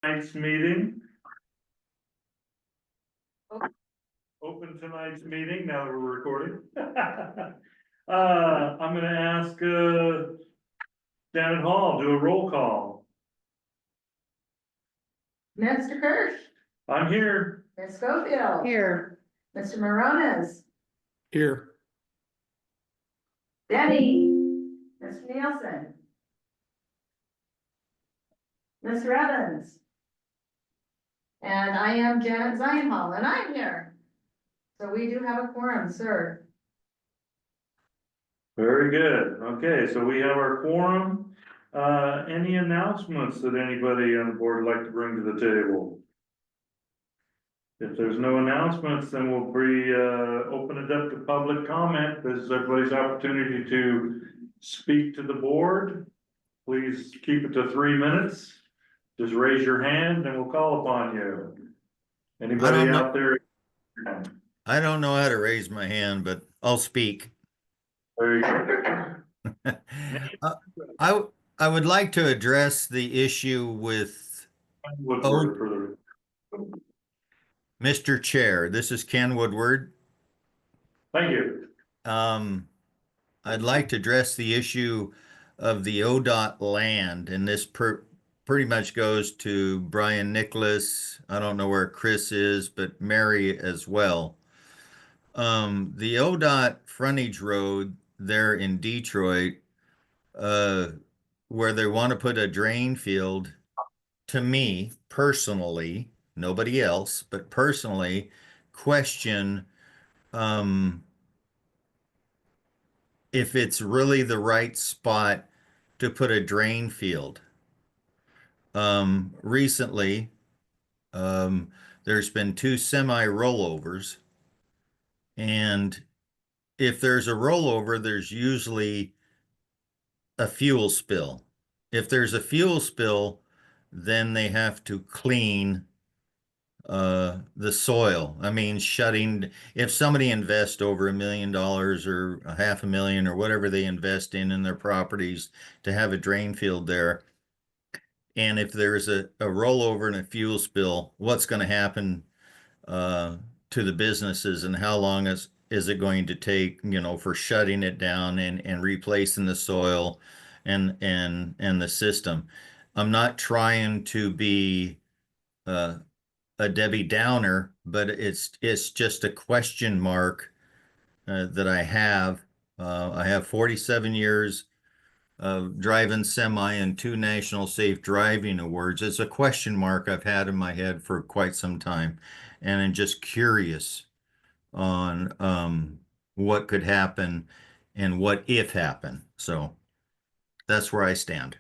Tonight's meeting. Open tonight's meeting now that we're recording. I'm gonna ask, Janet Hall, do a roll call. Mr. Kirsch, I'm here. Ms. Schofield. Here. Mr. Morones, Here. Denny, Mr. Nielsen, Mr. Evans. And I am Janet Zienhall, and I'm here. So we do have a quorum, sir. Very good. Okay, so we have our quorum. Any announcements that anybody on the board would like to bring to the table? If there's no announcements, then we'll open it up to public comment. This is everybody's opportunity to speak to the board. Please keep it to 3 minutes. Just raise your hand and we'll call upon you. Anybody out there? I don't know how to raise my hand, but I'll speak. Very good. I would like to address the issue with Mr. Chair. This is Ken Woodward. Thank you. I'd like to address the issue of the ODOT land, and this pretty much goes to Brian Nicholas. I don't know where Chris is, but Mary as well. The ODOT frontage road there in Detroit, where they want to put a drain field, to me personally, nobody else, but personally, question if it's really the right spot to put a drain field. Recently, there's been 2 semi rollovers, and if there's a rollover, there's usually a fuel spill. If there's a fuel spill, then they have to clean the soil. I mean, if somebody invests over $1 million or $500,000 or whatever they invest in their properties to have a drain field there, and if there's a rollover and a fuel spill, what's going to happen to the businesses, and how long is it going to take, for shutting it down and replacing the soil and the system? I'm not trying to be a Debbie Downer, but it's just a question mark that I have. I have 47 years of driving semi and 2 National Safe Driving Awards. It's a question mark I've had in my head for quite some time, and I'm just curious on what could happen and what if happen. So that's where I stand.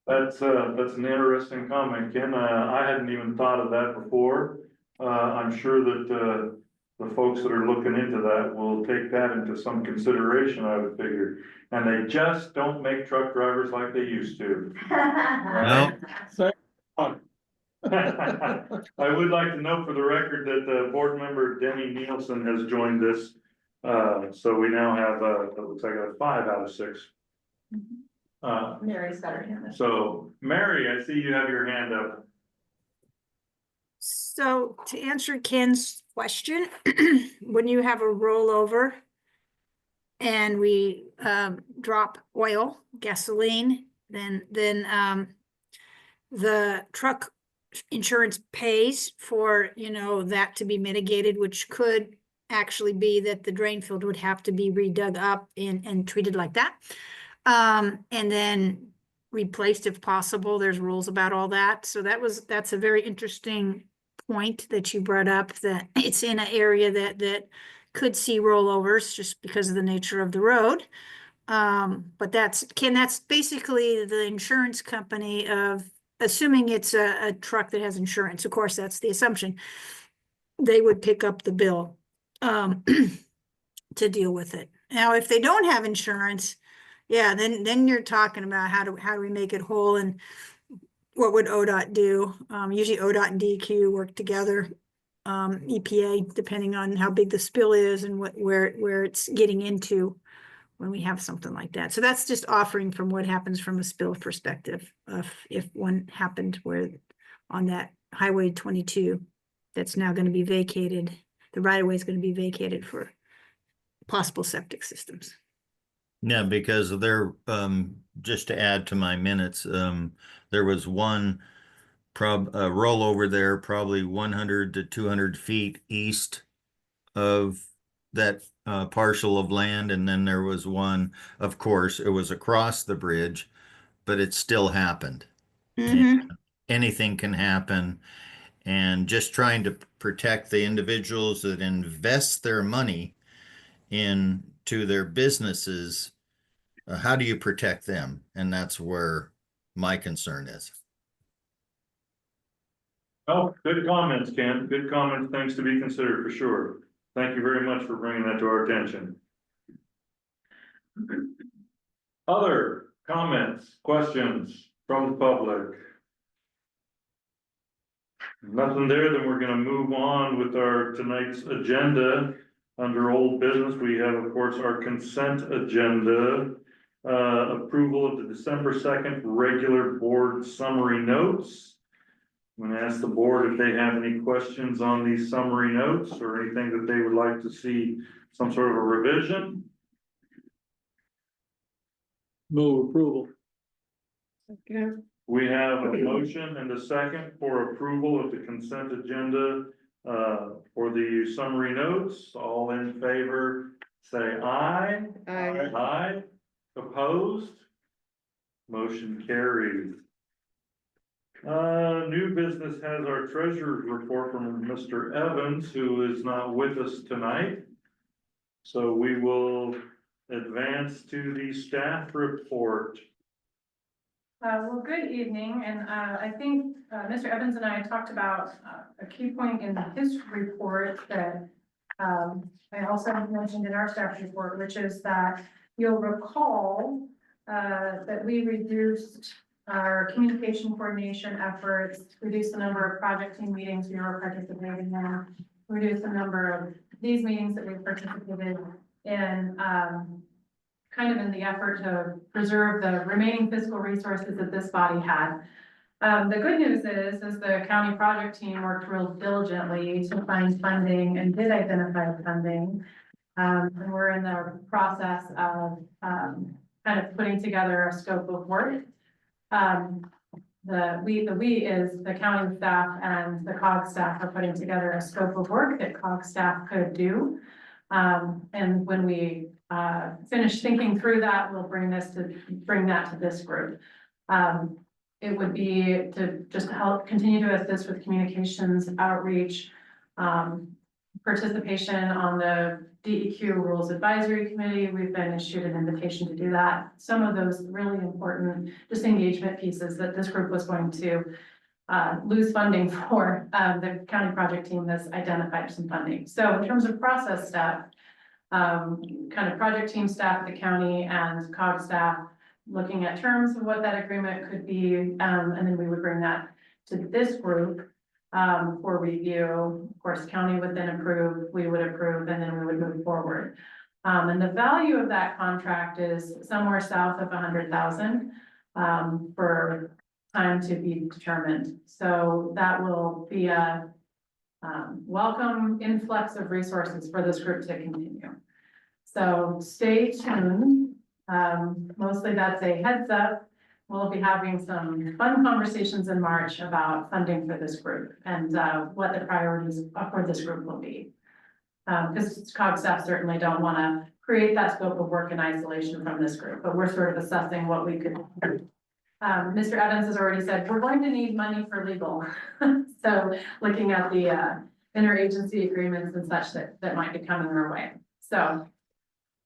That's an interesting comment, Ken. I hadn't even thought of that before. I'm sure that the folks that are looking into that will take that into some consideration, I would figure. And they just don't make truck drivers like they used to. No. I would like to note for the record that board member Denny Nielsen has joined us. So we now have, it looks like a 5 out of 6. Mary's got her hand up. So Mary, I see you have your hand up. So to answer Ken's question, when you have a rollover and we drop oil, gasoline, then the truck insurance pays for, that to be mitigated, which could actually be that the drain field would have to be redug up and treated like that. And then replaced if possible. There's rules about all that. So that's a very interesting point that you brought up, that it's in an area that could see rollovers just because of the nature of the road. But that's basically the insurance company of, assuming it's a truck that has insurance. Of course, that's the assumption. They would pick up the bill to deal with it. Now, if they don't have insurance, yeah, then you're talking about how do we make it whole, and what would ODOT do? Usually ODOT and DEQ work together, EPA, depending on how big the spill is and where it's getting into when we have something like that. So that's just offering from what happens from a spill perspective, if one happened where on that Highway 22 that's now going to be vacated. The right of way is going to be vacated for possible septic systems. Yeah, because there, just to add to my minutes, there was one rollover there, probably 100 to 200 feet east of that parcel of land, and then there was one, of course, it was across the bridge, but it still happened. And anything can happen, and just trying to protect the individuals that invest their money into their businesses. How do you protect them? And that's where my concern is. Oh, good comments, Ken. Good comments. Things to be considered for sure. Thank you very much for bringing that to our attention. Other comments, questions from the public? Nothing there, then we're gonna move on with our tonight's agenda. Under old business, we have, of course, our consent agenda. Approval of the December 2nd regular board summary notes. I'm gonna ask the board if they have any questions on these summary notes or anything that they would like to see some sort of a revision. Move approval. We have a motion and a second for approval of the consent agenda for the summary notes. All in favor, say aye. Aye. Aye. Opposed? Motion carried. New business has our treasurer's report from Mr. Evans, who is not with us tonight. So we will advance to the staff report. Well, good evening, and I think Mr. Evans and I talked about a key point in his report that I also mentioned in our staff report, which is that you'll recall that we reduced our communication coordination efforts, reduced the number of project team meetings we were participating in, reduced the number of these meetings that we participated in, kind of in the effort to preserve the remaining fiscal resources that this body had. The good news is the county project team worked real diligently to find funding and did identify funding. And we're in the process of kind of putting together a scope of work. The we is the county staff and the COG staff are putting together a scope of work that COG staff could do. And when we finish thinking through that, we'll bring that to this group. It would be to just help continue to assist with communications, outreach, participation on the DEQ Rules Advisory Committee. We've been issued an invitation to do that. Some of those really important disengagement pieces that this group was going to lose funding for, the county project team has identified some funding. So in terms of process staff, kind of project team staff at the county and COG staff looking at terms of what that agreement could be, and then we would bring that to this group for review. Of course, county would then approve, we would approve, and then we would move forward. And the value of that contract is somewhere south of 100,000 for time to be determined. So that will be a welcome influx of resources for this group to continue. So stay tuned. Mostly that's a heads up. We'll be having some fun conversations in March about funding for this group and what the priorities for this group will be. Because COG staff certainly don't want to create that scope of work in isolation from this group, but we're sort of assessing what we could do. Mr. Evans has already said, we're going to need money for legal. So looking at the interagency agreements and such that might be coming our way. So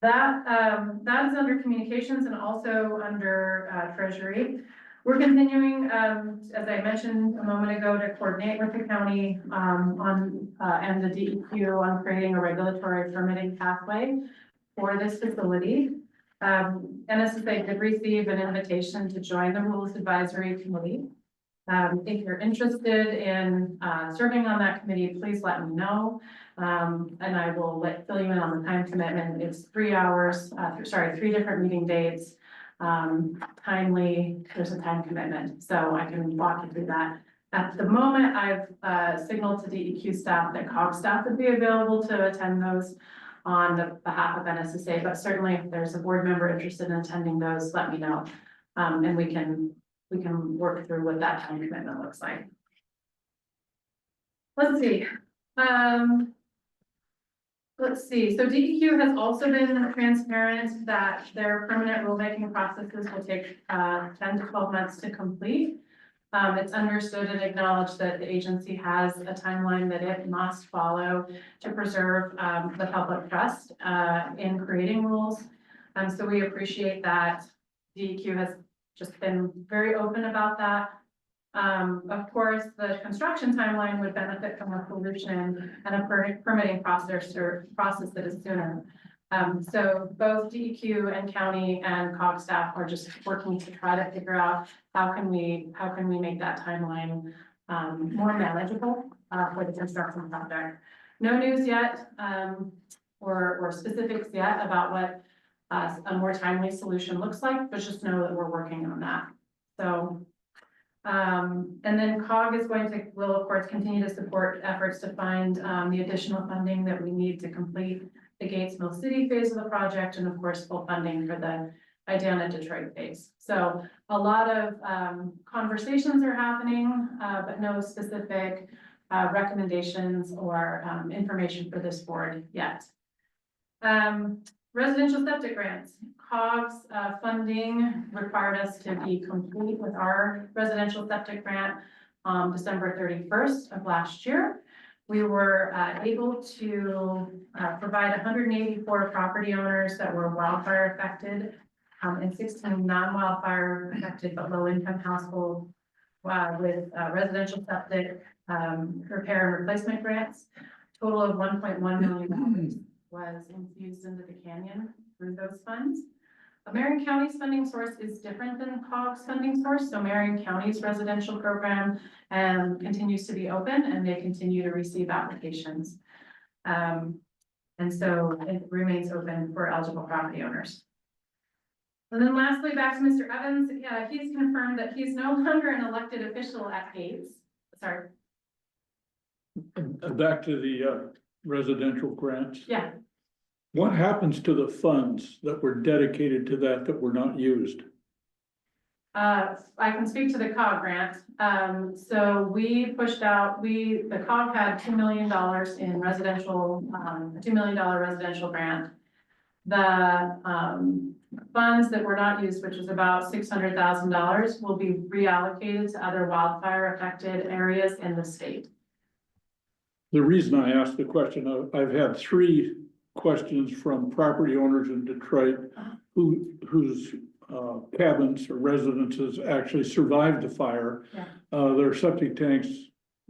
that is under communications and also under treasury. We're continuing, as I mentioned a moment ago, to coordinate with the county and the DEQ on creating a regulatory permitting pathway for this facility. NSSA did receive an invitation to join the Rules Advisory Committee. If you're interested in serving on that committee, please let me know. And I will fill you in on the time commitment. It's 3 hours, 3 different meeting dates. Timely, there's a time commitment, so I can walk you through that At the moment, I've signaled to DEQ staff that COG staff would be available to attend those on the behalf of NSSA, but certainly if there's a board member interested in attending those, let me know. And we can work through what that time commitment looks like. Let's see. So DEQ has also been transparent that their permanent rulemaking processes will take 10 to 12 months to complete. It's understood and acknowledged that the agency has a timeline that it must follow to preserve the public trust in creating rules. So we appreciate that. DEQ has just been very open about that. Of course, the construction timeline would benefit from a solution and a permitting process that is sooner. So both DEQ and county and COG staff are just working to try to figure out how can we make that timeline more manageable for the construction project. No news yet or specifics yet about what a more timely solution looks like, but just know that we're working on that. So and then COG will of course continue to support efforts to find the additional funding that we need to complete the Gates Mill City phase of the project, and of course, full funding for the Idiana Detroit phase. So a lot of conversations are happening, but no specific recommendations or information for this board yet. Residential septic grants. COG's funding required us to be complete with our residential septic grant December 31st of last year. We were able to provide 184 property owners that were wildfire affected and 16 non-wildfire affected but low-income households with residential septic repair and replacement grants. Total of $1.1 million was infused into the canyon through those funds. Marion County's funding source is different than COG's funding source. So Marion County's residential program continues to be open and they continue to receive applications. And so it remains open for eligible property owners. And then lastly, back to Mr. Evans. Yeah, he's confirmed that he's no longer an elected official at Gates. Sorry. Back to the residential grants. Yeah. What happens to the funds that were dedicated to that were not used? I can speak to the COG grant. So we pushed out, the COG had $2 million in residential, $2 million residential grant. The funds that were not used, which was about $600,000, will be reallocated to other wildfire affected areas in the state. The reason I asked the question, I've had 3 questions from property owners in Detroit whose cabins or residences actually survived the fire. Yeah. Their septic tanks,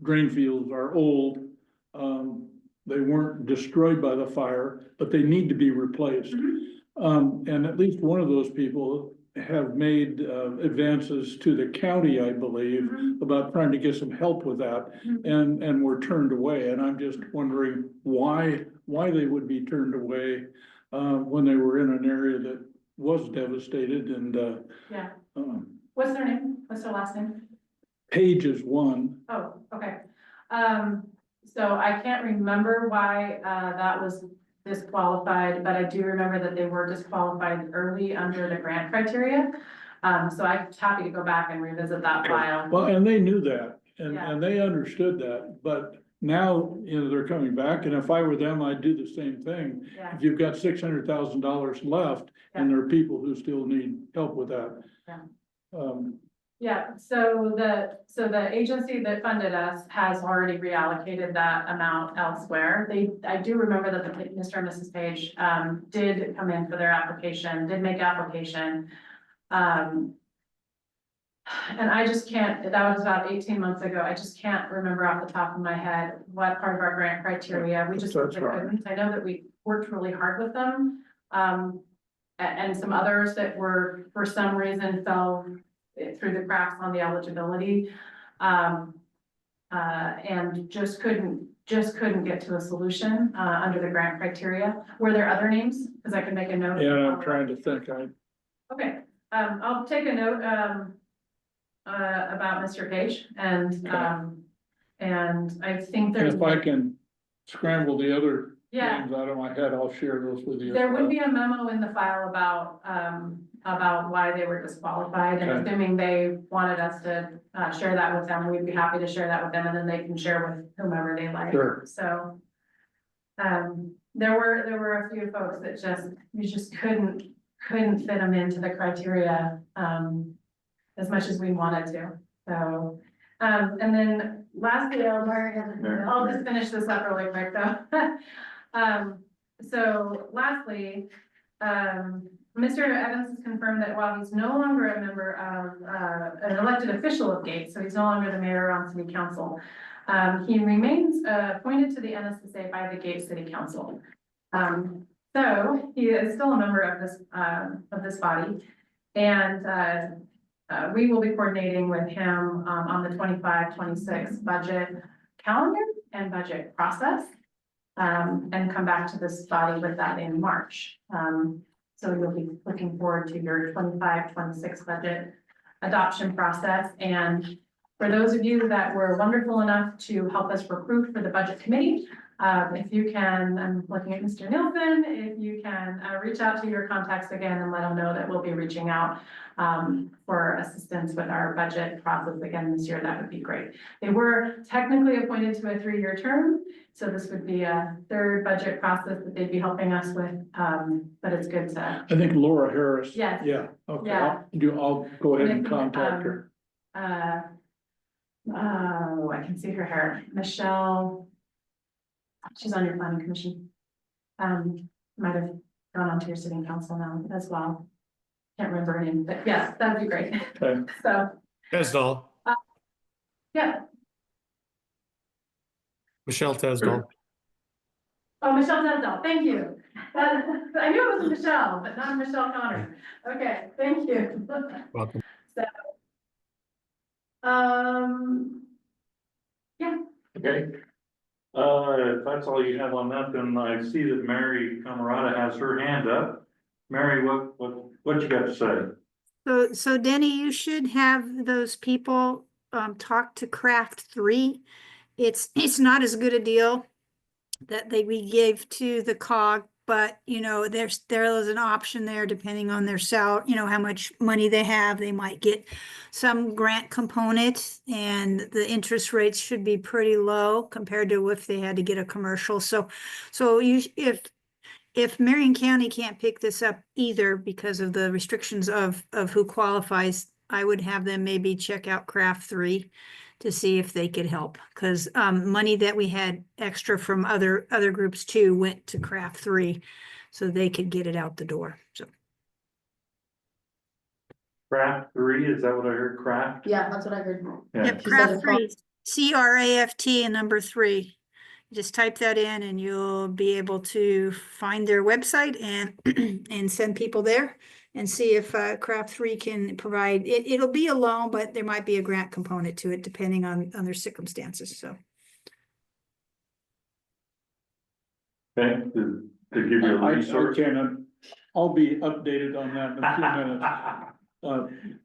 drain fields are old. They weren't destroyed by the fire, but they need to be replaced. And at least one of those people have made advances to the county, I believe, about trying to get some help with that, and were turned away. And I'm just wondering why they would be turned away when they were in an area that was devastated. And Yeah. What's their name? What's their last name? Page is one. Oh, okay. So I can't remember why that was disqualified, but I do remember that they were disqualified early under the grant criteria. So I'm happy to go back and revisit that file. Well, and they knew that, Yeah. and they understood that, but now, they're coming back, and if I were them, I'd do the same thing. Yeah. If you've got $600,000 left, and there are people who still need help with that. Yeah. Yeah, so the agency that funded us has already reallocated that amount elsewhere. I do remember that Mr. and Mrs. Page did come in for their application, did make application. And I just can't, that was about 18 months ago. I just can't remember off the top of my head what part of our grant criteria. We just couldn't. I know that we worked really hard with them. And some others that were, for some reason, fell through the cracks on the eligibility. And just couldn't get to a solution under the grant criteria. Were there other names? Because I can make a note. Yeah, I'm trying to think. Okay, I'll take a note. about Mr. Page and, and I think And there's. if I can scramble the other Yeah. names out of my head, I'll share those with you. There would be a memo in the file about why they were disqualified, and Okay. assuming they wanted us to, share that with them, we'd be happy to share that with them, and then they can share with whomever they like. Sure. So, there were a few folks that you just couldn't fit them into the criteria, as much as we wanted to, so. And then lastly, I'll just finish this up really quick though. So lastly, Mr. Evans has confirmed that while he's no longer a member of, an elected official of Gates, so he's no longer the mayor on city council, he remains appointed to the NSSA by the Gates City Council. So he is still a member of this body, and we will be coordinating with him on the 25-26 budget calendar and budget process. And come back to this body with that in March. So we'll be looking forward to your 25-26 budget adoption process. And for those of you that were wonderful enough to help us recruit for the budget committee, if you can, I'm looking at Mr. Nielsen, if you can reach out to your contacts again and let them know that we'll be reaching out for assistance with our budget process again this year, that would be great. They were technically appointed to a 3-year term, so this would be a 3rd budget process that they'd be helping us with, but it's good to. I think Laura Harris. Yes. Yeah, okay, Yeah. I'll go ahead and And I think, contact her. Oh, I can see her hair, Michelle. She's on your planning commission. Might have gone on to your city council now as well. Can't remember her name, but yes, that'd be great. Okay. So, Tesdall, yeah. Michelle Tesdall. Oh, Michelle Denzel, thank you. I knew it was Michelle, but not Michelle Connor. Okay, thank you. Welcome. So, yeah, Okay. If that's all you have on that, then I see that Mary Camarada has her hand up. Mary, what you got to say? So Denny, you should have those people talk to Craft 3. It's not as good a deal that we gave to the COG, but you know, there is an option there depending on their salary, you know, how much money they have. They might get some grant component, and the interest rates should be pretty low compared to if they had to get a commercial. So if Marion County can't pick this up either because of the restrictions of who qualifies, I would have them maybe check out Craft 3 to see if they could help, because money that we had extra from other groups too went to Craft 3, so they could get it out the door. So Craft 3, is that what I heard? Craft? Yeah, that's what I heard. Yeah. yep, She said Craft it's 3, CRAFT and number 3. Just type that in and you'll be able to find their website and and send people there and see if Craft 3 can provide it. It'll be a loan, but there might be a grant component to it depending on their circumstances. So Okay, to give you a I resource. can, I'll be updated on that in a few minutes.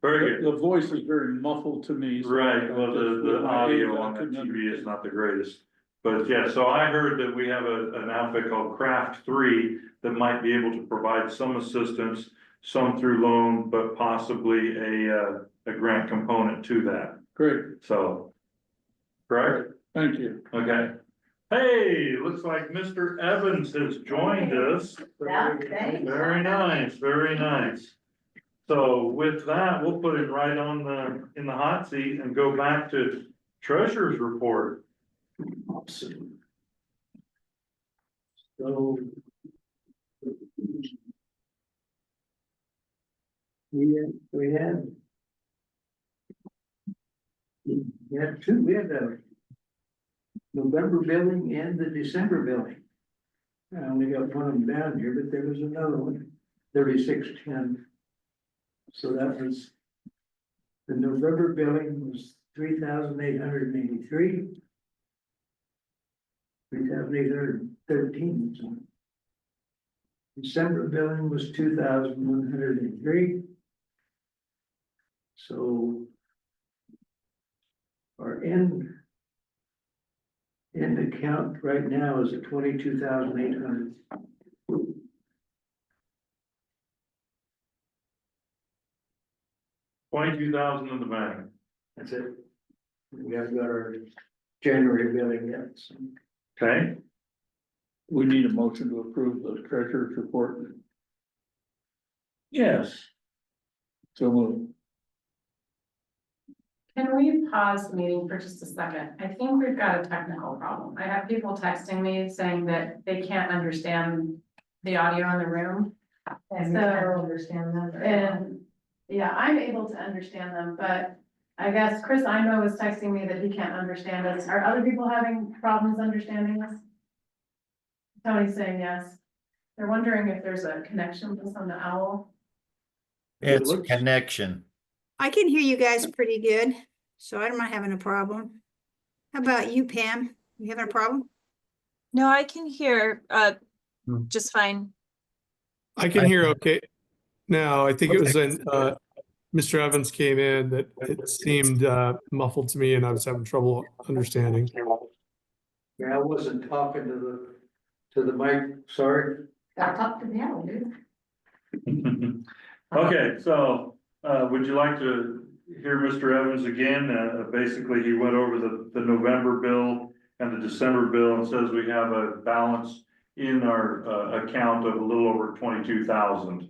Very good. The voice is very muffled to me. so Right, well, the with my age, audio I on the couldn't TV is understand. not the greatest. But yeah, so I heard that we have an outfit called Craft 3 that might be able to provide some assistance, some through loan, but possibly a grant component to that, Great, so. Correct? thank you. Okay. Hey, looks like Mr. Evans has joined us. Yeah, thanks. Very nice, very nice. So with that, we'll put him right on in the hot seat and go back to treasurer's report. So. We had we had the November billing and the December billing. I only got one of them down here, but there was another one, 3610. So that was, the November billing was 3,883. 3,813. So December billing was 2,103. So our end account right now is at 22,800. $22,000 in the bank. That's it. We haven't got our January billing yet, so. Okay, We need a motion to approve the treasurer's report. yes. So moved. Can we pause the meeting for just a second? I think we've got a technical problem. I have people texting me saying that they can't understand the audio in the room. And you So- can't understand them. And, yeah, I'm able to understand them, but I guess Chris Imo was texting me that he can't understand us. Are other people having problems understanding us? Tony's saying yes. They're wondering if there's a connection with us on the owl. It's a looks- connection. I can hear you guys pretty good, so I'm not having a problem. How about you, Pam? You having a problem? No, I can hear Hmm. just fine. I can hear okay. Now, I think it was when Mr. Evans came in that it seemed muffled to me and I was having trouble understanding. Yeah, I wasn't talking to the mic, sorry. Gotta talk to the owl, dude. Okay, so, would you like to hear Mr. Evans again? Basically, he went over the November bill and the December bill and says we have a balance in our, account of a little over 22,000.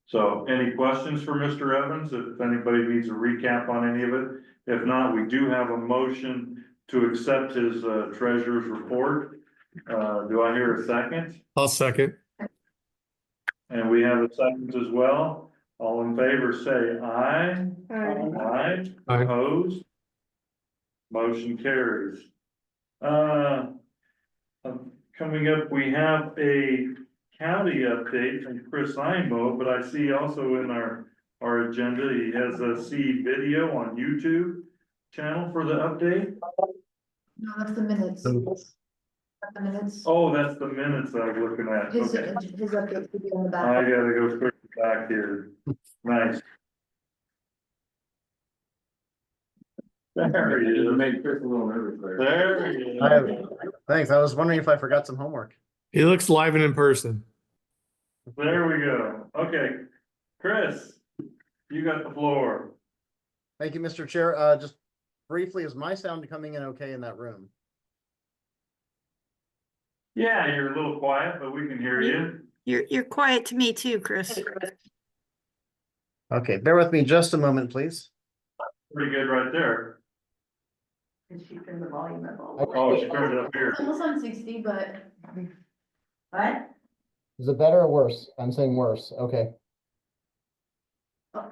So any questions for Mr. Evans, if anybody needs a recap on any of it? If not, we do have a motion to accept his, treasurer's report. Do I hear a second? I'll second. And we have a second as well. All in favor, say aye. Aye. Aye. Opposed? Motion carries. Coming up, we have a county update from Chris Imo, but I see also in our agenda, he has a C video on YouTube channel for the update. No, that's the minutes. That's the minutes. Oh, that's the minutes I was looking at. His Okay. update should be on the I back. gotta go quick back here. Nice. There he is. Made Chris a little nervous there. There he is. Thanks, I was wondering if I forgot some homework. He looks live and in person. There we go. Okay. Chris, you got the floor. Thank you, Mr. Chair. Just briefly, is my sound coming in okay in that room? Yeah, you're a little quiet, but we can hear you. You're quiet to me too, Chris. Okay, bear with me just a moment, please. Pretty good right there. Did she turn the volume up all? Oh, she turned it up here. It's almost on 60, but. What? Is it better or worse? I'm saying worse, okay. Oh.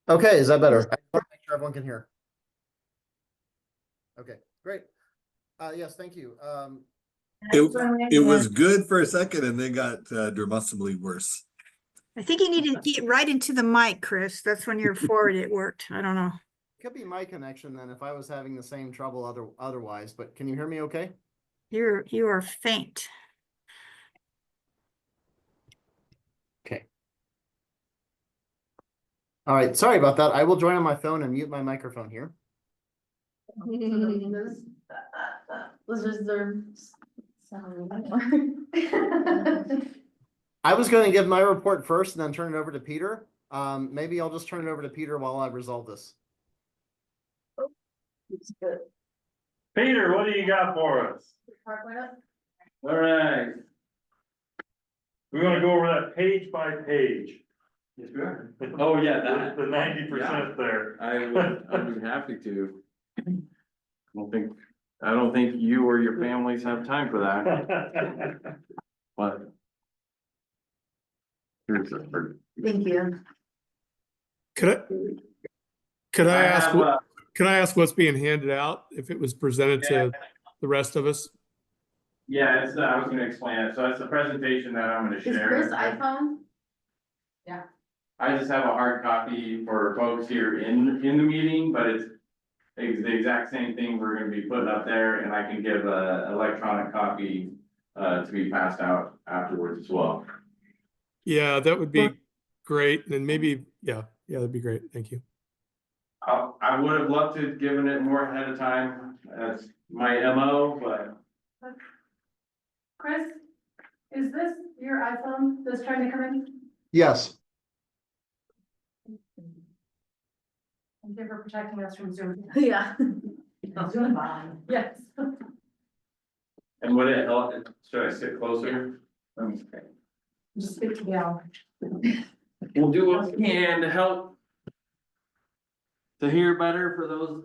Okay, is that better? I want to make sure everyone can hear. Okay, great. Yes, thank you. It was good for a second and then got demonstrably worse. I think you need to get right into the mic, Chris. That's when you're forward, it worked. I don't know. Could be my connection then if I was having the same trouble otherwise, but can you hear me okay? You are faint. Okay. All right, sorry about that. I will join on my phone and mute my microphone here. Was just their. I was going to give my report first and then turn it over to Peter. Maybe I'll just turn it over to Peter while I resolve this. It's good. Peter, what do you got for us? All right. We're gonna go over that page by page. Yes, we are. Oh, yeah, that. The 90% there. I'd be happy to. I don't think you or your families have time for that, but. Here's the. Thank you. Could I ask, can I ask what's being handed out if it was presented to the rest of us? Yeah, it's, I was gonna explain it. So it's a presentation that I'm gonna Is share. Chris iPhone? I just have a hard copy for folks here in the meeting, but it's the exact same thing we're gonna be putting up there, and I can give a electronic copy to be passed out afterwards as well. Yeah, that would be great. And maybe, yeah, that'd be great. Thank you. I would have loved to have given it more ahead of time, that's my MO, but Chris, is this your iPhone that's trying to come in? Yes. Thank you for protecting us from Zoom. Yeah. Zoom bomb. Yes. and would it help, should I sit closer? Just speak to Gail. We'll do what we can to help to hear better for those,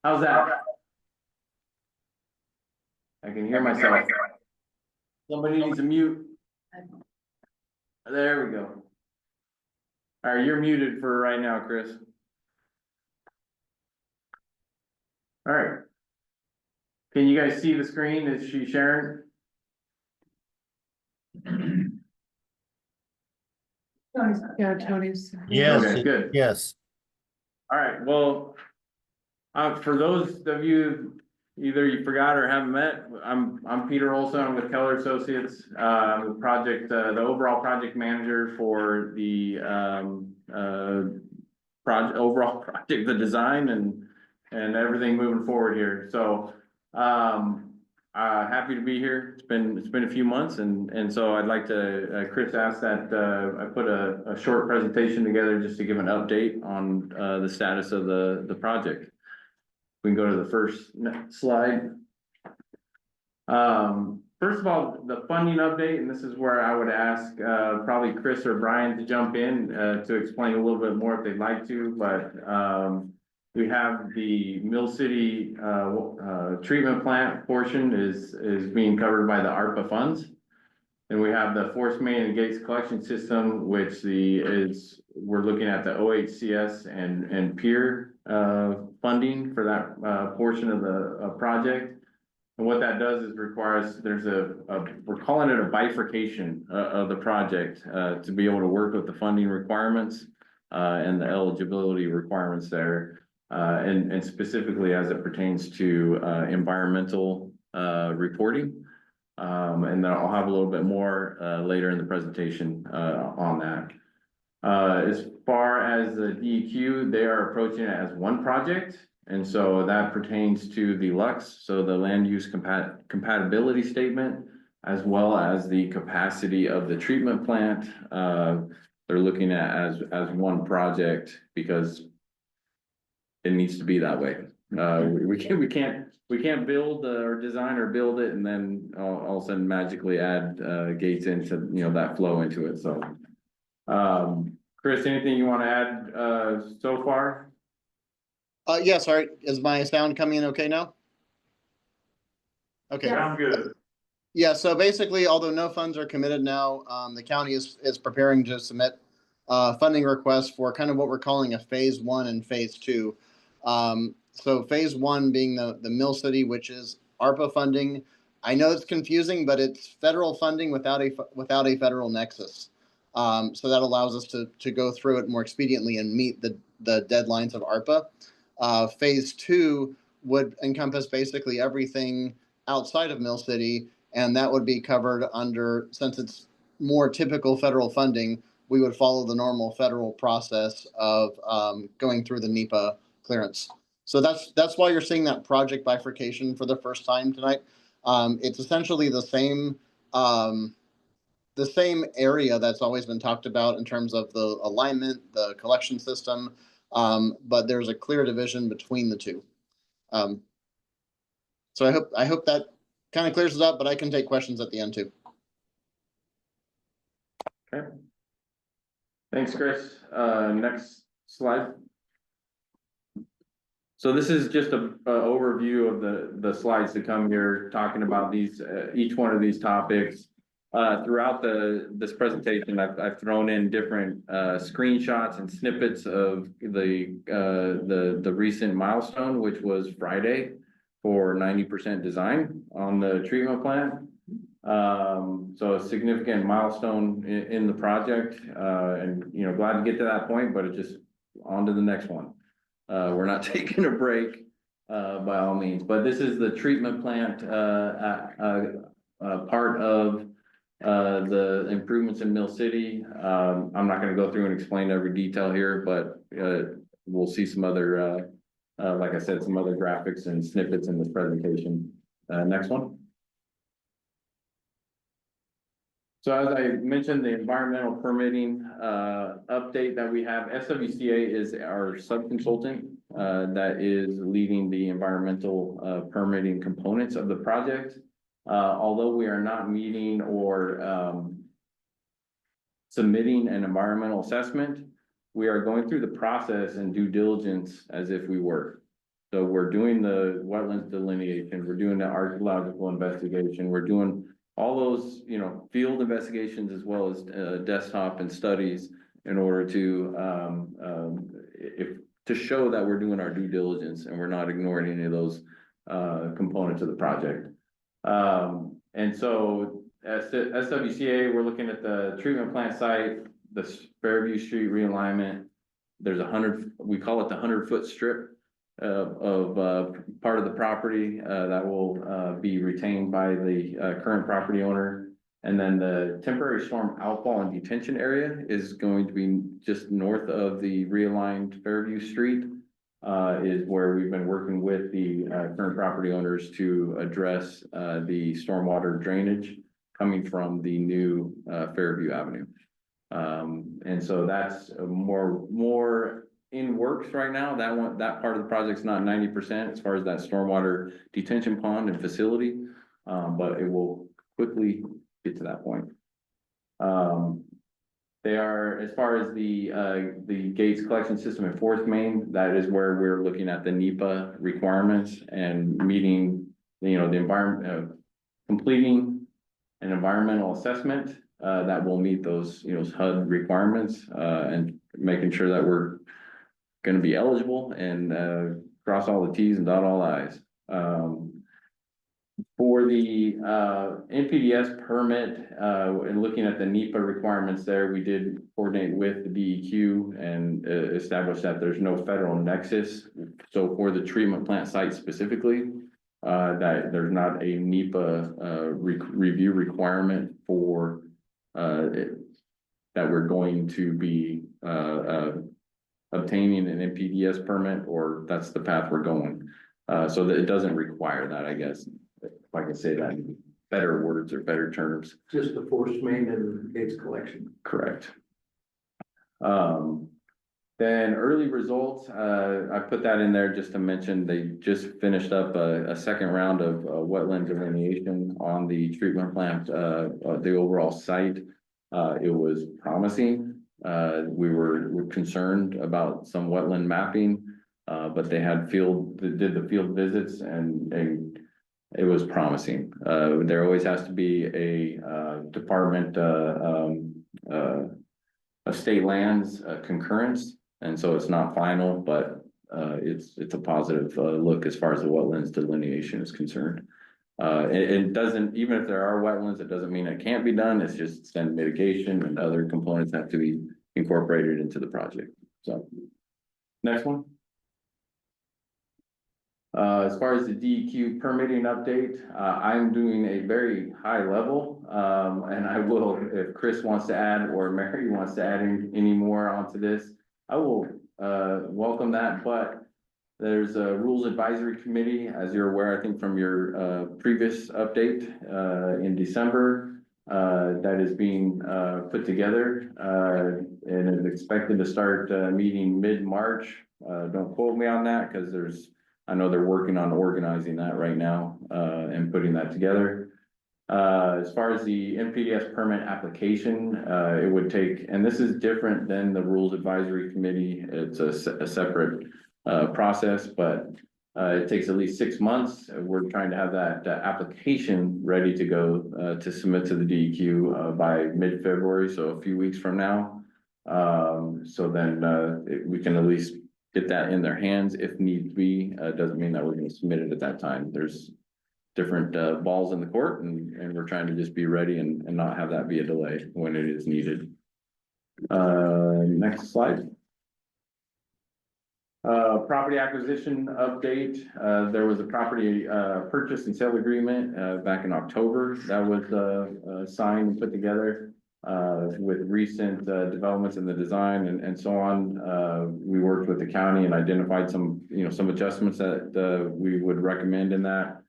how's that? I can hear myself. Somebody needs to mute. There we go. All right, you're muted for right now, Chris. All right. Can you guys see the screen? Is she sharing? Yeah, Tony's. Yes, Okay, good. yes. All right, well, for those of you, either you forgot or haven't met, I'm Peter Olson, I'm with Keller Associates. The overall project manager for the, overall project, the design and everything moving forward here. So, happy to be here. It's been a few months and so I'd like to, Chris asked that, I put a short presentation together just to give an update on, the status of the project. We can go to the first slide. First of all, the funding update, and this is where I would ask, probably Chris or Brian to jump in, to explain a little bit more if they'd like to, but, we have the Mill City, treatment plant portion is being covered by the ARPA funds. And we have the force main and gates collection system, which we're looking at the OHCS and peer, funding for that, portion of the, project. And what that does is there's we're calling it a bifurcation, of the project, to be able to work with the funding requirements, and the eligibility requirements there. And specifically as it pertains to, environmental, reporting. And then I'll have a little bit more, later in the presentation, on that. As far as the DEQ, they are approaching it as one project. And so that pertains to the LUX, so the land use compatibility statement, as well as the capacity of the treatment plant. They're looking at as one project because it needs to be that way. We can't build or design or build it and then all of a sudden magically add gates into, that flow into it. So, Chris, anything you want to add so far? Yes, all right. Is my sound coming in okay now? Okay. Sound good. Yeah, so basically, although no funds are committed now, the county is preparing to submit funding requests for kind of what we're calling a phase 1 and phase 2. So phase 1 being the Mill City, which is ARPA funding. I know it's confusing, but it's federal funding without a federal nexus. So that allows us to go through it more expediently and meet the deadlines of ARPA. Phase 2 would encompass basically everything outside of Mill City, and that would be covered under, since it's more typical federal funding, we would follow the normal federal process of going through the NEPA clearance. So that's why you're seeing that project bifurcation for the first time tonight. It's essentially the same area that's always been talked about in terms of the alignment, the collection system, but there's a clear division between the two. So I hope that kind of clears it up, but I can take questions at the end too. Okay. Thanks, Chris. Next slide. So this is just a overview of the slides to come here, talking about these each one of these topics. Throughout this presentation, I've thrown in different screenshots and snippets of the recent milestone, which was Friday for 90% design on the treatment plant. So a significant milestone in the project, and glad to get to that point, but it just on to the next one. We're not taking a break by all means, but this is the treatment plant part of the improvements in Mill City. I'm not gonna go through and explain every detail here, but, we'll see some other, like I said, some other graphics and snippets in this presentation. Next one. So as I mentioned, the environmental permitting update that we have, SWCA is our sub-consultant that is leading the environmental permitting components of the project. Although we are not meeting or submitting an environmental assessment, we are going through the process and due diligence as if we were. So we're doing the wetlands delineation, we're doing the archaeological investigation, we're doing all those, you know, field investigations as well as desktop and studies in order to show that we're doing our due diligence and we're not ignoring any of those components of the project. And so as SWCA, we're looking at the treatment plant site, the Fairview Street realignment. There's we call it the 100-foot strip of part of the property that will be retained by the current property owner. And then the temporary storm outfall and detention area is going to be just north of the realigned Fairview Street, is where we've been working with the current property owners to address the stormwater drainage coming from the new Fairview Avenue. And so that's more in works right now. That part of the project's not 90% as far as that stormwater detention pond and facility, but it will quickly get to that point. They are, as far as the Gates collection system in Fourth Main, that is where we're looking at the NEPA requirements and meeting, you know, the environment, completing an environmental assessment that will meet those, you know, HUD requirements, and making sure that we're going to be eligible and cross all the T's and dot all I's. For the NPDS permit, and looking at the NEPA requirements there, we did coordinate with the DEQ and establish that there's no federal nexus. So for the treatment plant site specifically, that there's not a NEPA review requirement for that we're going to be obtaining an NPDS permit, or that's the path we're going. So that it doesn't require that, I guess, if I can say that in better words or better terms. Just the Force Main and Gates collection. Correct. Then early results, I put that in there just to mention they just finished up a second round of wetland delineation on the treatment plant, the overall site. It was promising. We were concerned about some wetland mapping, but they had did the field visits and it was promising. There always has to be a department, a state lands concurrence. And so it's not final, but it's a positive look as far as the wetlands delineation is concerned. It doesn't, even if there are wetlands, it doesn't mean it can't be done. It's just then mitigation and other components have to be incorporated into the project. So next one. As far as the DEQ permitting update, I'm doing a very high level, and I will, if Chris wants to add or Mary wants to add any more onto this, I will welcome that. But there's a rules advisory committee, as you're aware, I think from your previous update in December, that is being put together and is expected to start meeting mid-March. Don't quote me on that because I know they're working on organizing that right now and putting that together. As far as the NPDS permit application, it would take, and this is different than the Rules Advisory Committee. It's a separate process, but it takes at least 6 months. We're trying to have that application ready to go to submit to the DEQ by mid-February, so a few weeks from now. So then we can at least get that in their hands if need be. Doesn't mean that we're going to submit it at that time. There's different balls in the court, and we're trying to just be ready and not have that be a delay when it is needed. Next slide. Property acquisition update, there was a property, purchase and sale agreement, back in October that was, signed and put together. With recent, developments in the design and so on, we worked with the county and identified some, some adjustments that, we would recommend in that.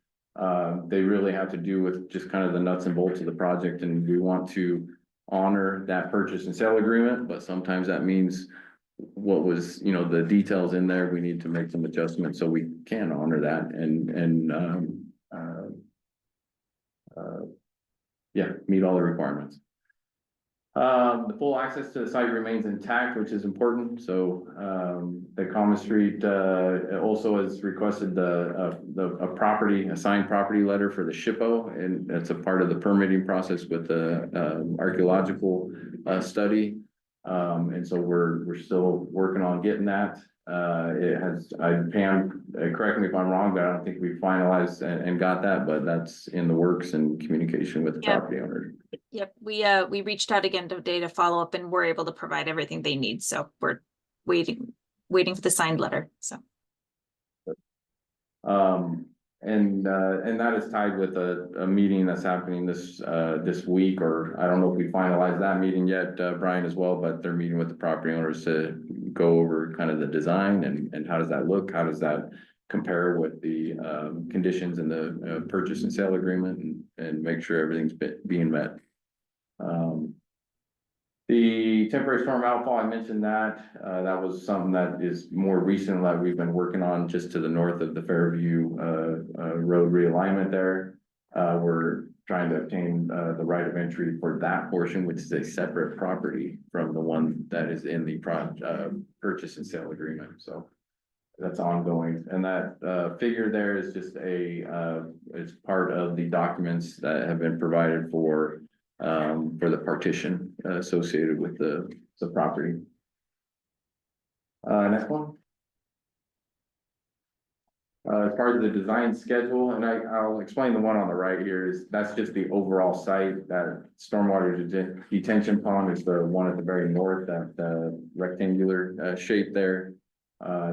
They really have to do with just kind of the nuts and bolts of the project, and we want to honor that purchase and sale agreement, but sometimes that means what was, the details in there, we need to make some adjustments so we can honor that yeah, meet all the requirements. The full access to the site remains intact, which is important. So, the Common Street, also has requested a signed property letter for the SHPO, and that's a part of the permitting process with the, archaeological, study. And so we're still working on getting that. Pam, correct me if I'm wrong, but I don't think we finalized and got that, but that's in the works and communication with the Yep. property owner. Yep, we reached out again today to follow up and we're able to provide everything they need. So we're waiting for the signed letter, so. And that is tied with a meeting that's happening this week, or I don't know if we finalized that meeting yet, Brian, as well, but they're meeting with the property owners to go over kind of the design and how does that look? How does that compare with the, conditions in the, purchase and sale agreement and make sure everything's being met. The temporary storm outfall, I mentioned that, that was something that is more recent that we've been working on just to the north of the Fairview, road realignment there. We're trying to obtain, the right of entry for that portion, which is a separate property from the one that is in the purchase and sale agreement, so. That's ongoing, and that, figure there is just it's part of the documents that have been provided for the partition associated with the property. Next one. As far as the design schedule, and I'll explain the one on the right here is, that's just the overall site. That stormwater detention pond is the one at the very north, that rectangular shape there.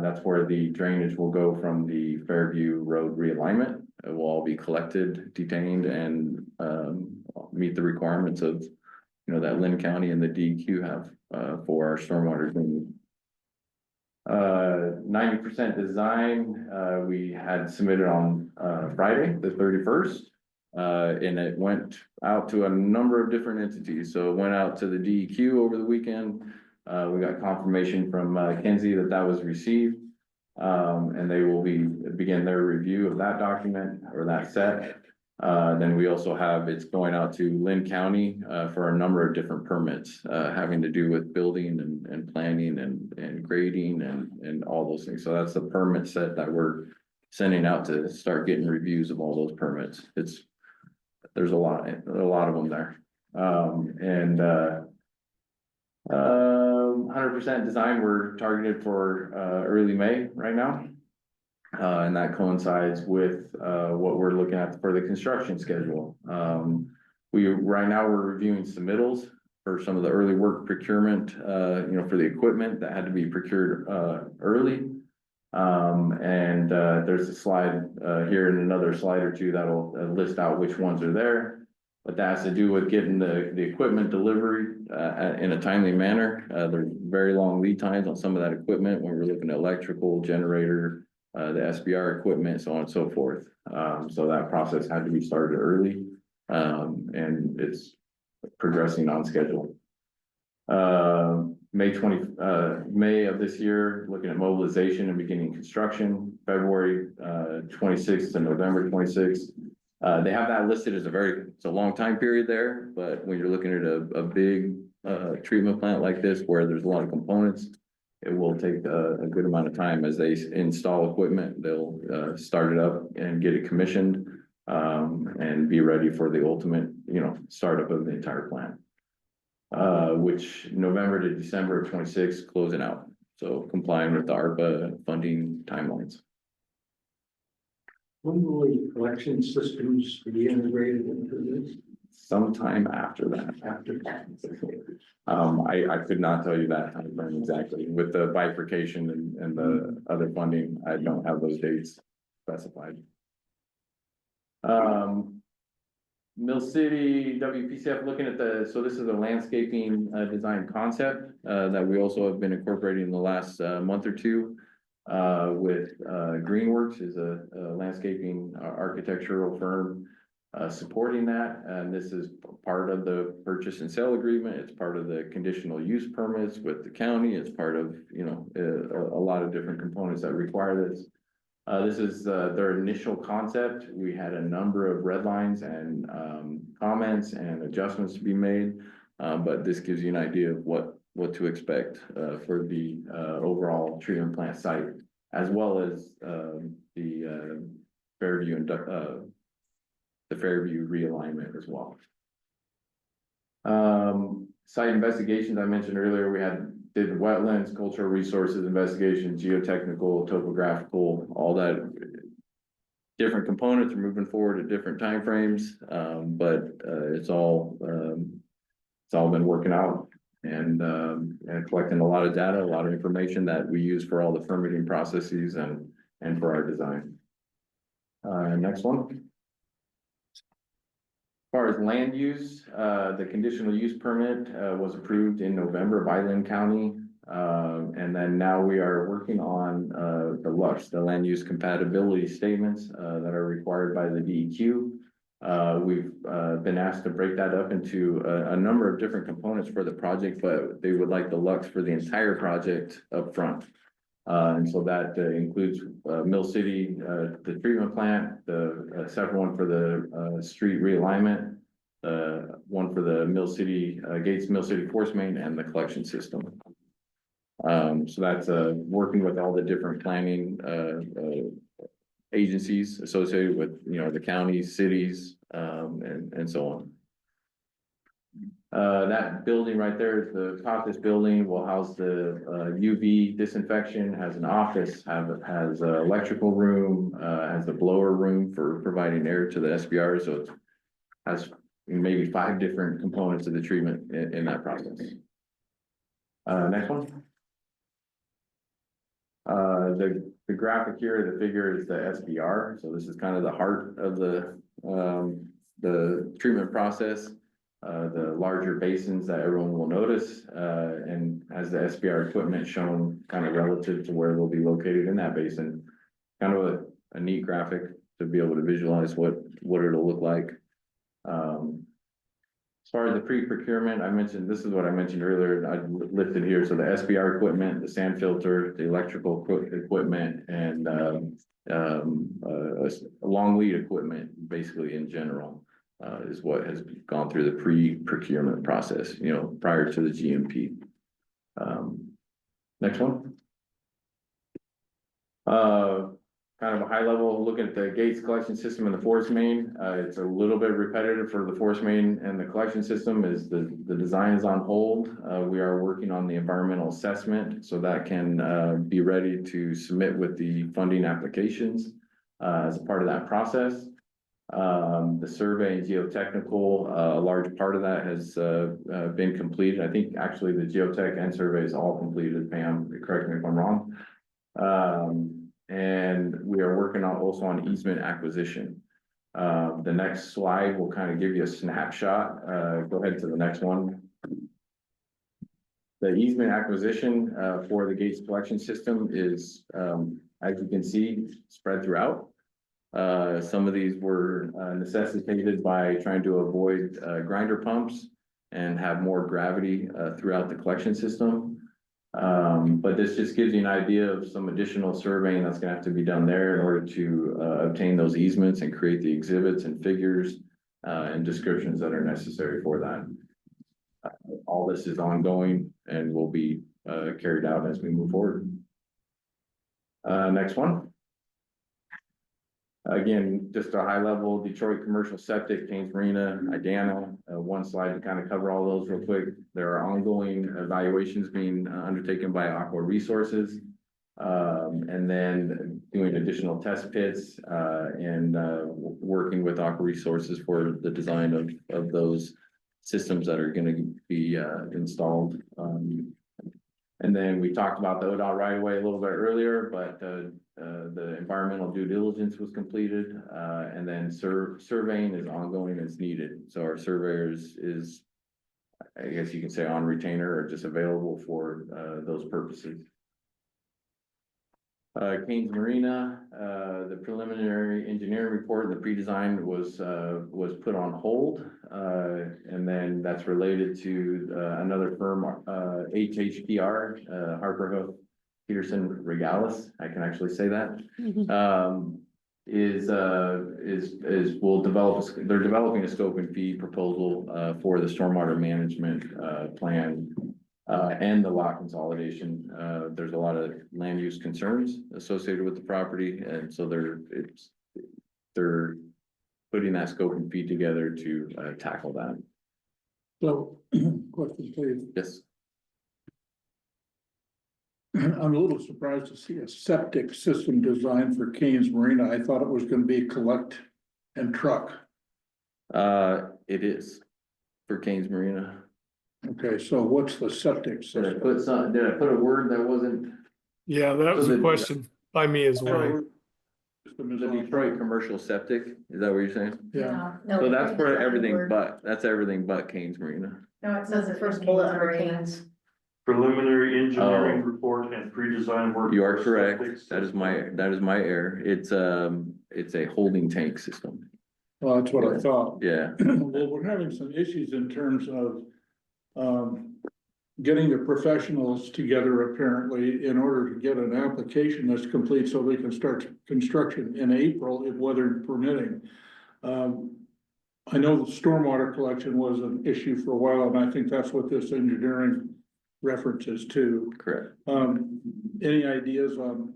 That's where the drainage will go from the Fairview Road realignment. It will all be collected, detained, and meet the requirements of, that Lynn County and the DEQ have for our stormwater drainage. 90% design, we had submitted on Friday, the 31st, and it went out to a number of different entities. So it went out to the DEQ over the weekend. We got confirmation from Kenzie that was received, and they will begin their review of that document or that set. Then we also have, it's going out to Lynn County for a number of different permits having to do with building and planning and grading and all those things. So that's the permit set that we're sending out to start getting reviews of all those permits. There's a lot of them there. 100% design, we're targeted for early May right now. And that coincides with what we're looking at for the construction schedule. Right now we're reviewing submittals for some of the early work procurement, for the equipment that had to be procured early. There's a slide here and another slide or two that'll list out which ones are there. But that has to do with getting the equipment delivery in a timely manner. There's very long lead times on some of that equipment when we're looking at electrical, generator, the SBR equipment, so on and so forth. So that process had to be started early, and it's progressing on schedule. May of this year, looking at mobilization and beginning construction, February 26th to November 26th. They have that listed as it's a long time period there, but when you're looking at a big treatment plant like this, where there's a lot of components, it will take a good amount of time as they install equipment. They'll start it up and get it commissioned, and be ready for the ultimate, startup of the entire plant. Which November to December of 26 closing out. So complying with the ARPA funding timelines. When will the collection systems be integrated into this? sometime after that. I could not tell you that timeframe exactly. With the bifurcation and the other funding, I don't have those dates specified. Mill City, WPCF, looking at so this is a landscaping design concept that we also have been incorporating in the last month or two. With Greenworks is a landscaping architectural firm supporting that. And this is part of the purchase and sale agreement. It's part of the conditional use permits with the county. It's part of, a lot of different components that require this. This is their initial concept. We had a number of red lines and comments and adjustments to be made. But this gives you an idea of what to expect for the overall treatment plant site, as well as the Fairview and the Fairview realignment as well. Site investigations, I mentioned earlier, we did wetlands, cultural resources investigation, geotechnical, topographical, all that. Different components are moving forward at different timeframes, but it's all been working out and collecting a lot of data, a lot of information that we use for all the permitting processes and for our design. Next one. As far as land use, the conditional use permit was approved in November by Lynn County. And then now we are working on the LUCs, the land use compatibility statements that are required by the DEQ. We've been asked to break that up into a number of different components for the project, but they would like the LUCs for the entire project up front. And so that includes Mill City, the treatment plant, the separate one for the street realignment, one for the Mill City, Gates Mill City force main, and the collection system. So that's working with all the different planning agencies associated with, the counties, cities, and so on. That building right there is the office building, will house the UV disinfection, has an office, has an electrical room, has a blower room for providing air to the SBR. So it has maybe 5 different components of the treatment in that process. Next one. The graphic here, the figure is the SBR. So this is kind of the heart of the treatment process. The larger basins that everyone will notice, and has the SBR equipment shown kind of relative to where they'll be located in that basin. Kind of a neat graphic to be able to visualize what it'll look like. As far as the pre-procurement, this is what I mentioned earlier, I listed here. So the SBR equipment, the sand filter, the electrical equipment, and long lead equipment, basically in general. Is what has gone through the pre-procurement process, prior to the GMP. Next one. Kind of a high level look at the Gates collection system and the force main. It's a little bit repetitive for the force main and the collection system. Is the design is on hold. We are working on the environmental assessment so that can be ready to submit with the funding applications as a part of that process. The survey and geotechnical, a large part of that has been completed. I think actually the geotech and survey is all completed, Pam, correct me if I'm wrong. And we are working also on easement acquisition. The next slide will kind of give you a snapshot. Go ahead to the next one. The easement acquisition for the Gates collection system is, as you can see, spread throughout. Some of these were necessitated by trying to avoid grinder pumps and have more gravity throughout the collection system. But this just gives you an idea of some additional surveying that's gonna have to be done there in order to obtain those easements and create the exhibits and figures and descriptions that are necessary for that. All this is ongoing and will be carried out as we move forward. Next one. Again, just a high level, Detroit Commercial Septic, Keynes Marina, Idana, one slide to kind of cover all those real quick. There are ongoing evaluations being undertaken by Aqua Resources. And then doing additional test pits, and, working with Aqua Resources for the design of those systems that are gonna be, installed. And then we talked about the ODOT right away a little bit earlier, but, the environmental due diligence was completed, and then surveying is ongoing as needed. So our surveyors is, I guess you can say on retainer or just available for, those purposes. Kane's Marina, the preliminary engineering report, the pre-design was put on hold. And then that's related to, another firm, HHPR, Harper Hook Peterson Regalis, I can actually say that. Will develop, they're developing a scope and fee proposal, for the stormwater management, plan. And the lot consolidation. There's a lot of land use concerns associated with the property, and so they're putting that scope and fee together to, tackle that. So, question please. Yes. I'm a little surprised to see a septic system designed for Kane's Marina. I thought it was gonna be collect and truck. It is for Kane's Marina. Okay, so what's the septic Did I system? did I put a word that wasn't? Yeah, that was So a the- question by me as well. System is The on Detroit fire. commercial septic, is that what you're saying? Yeah, So that's for everything that's everything but Kane's Marina. No, it says the first bullet under Kane's. Preliminary engineering Oh. report and pre-design work. You are for correct. septic That is system. my error. It's a holding tank system. well, that's what I thought. Yeah. Well, we're having some issues in terms of, getting the professionals together apparently in order to get an application that's complete so we can start construction in April if weather permitting. I know the stormwater collection was an issue for a while, and I think that's what this engineering references to. Correct. Any ideas on,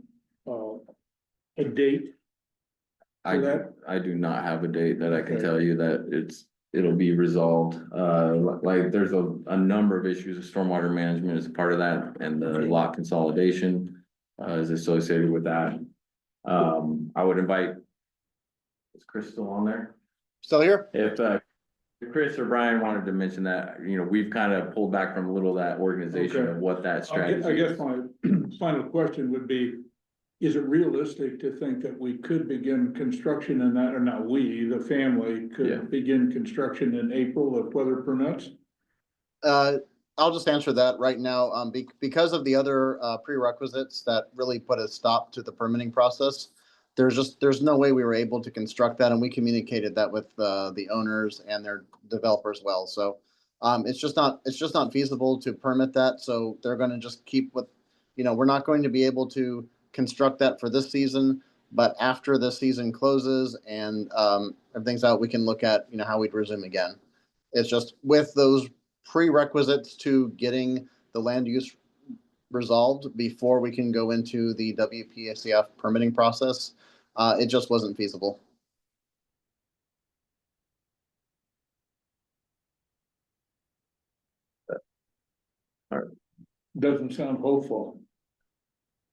a date? I, that? I do not have a date that I can Okay. tell you that it'll be resolved. Like there's a number of issues of stormwater management as a part of that, and the lot consolidation is associated with that. I would invite, is Chris still on there? Still here? If Chris or Brian wanted to mention that, we've kind of pulled back from a little of that organization Okay. of what that strategy I guess is. my final question would be, is it realistic to think that we could begin construction in that, or not we, the family Yeah. could begin construction in April if weather permits? I'll just answer that right now. Because of the other prerequisites that really put a stop to the permitting process, there's no way we were able to construct that, and we communicated that with the owners and their developer as well. So it's just not feasible to permit that. So they're going to just keep with, we're not going to be able to construct that for this season, but after the season closes and everything's out, we can look at how we'd resume again. It's just with those prerequisites to getting the land use resolved before we can go into the WPSCF permitting process. It just wasn't feasible. Doesn't sound hopeful.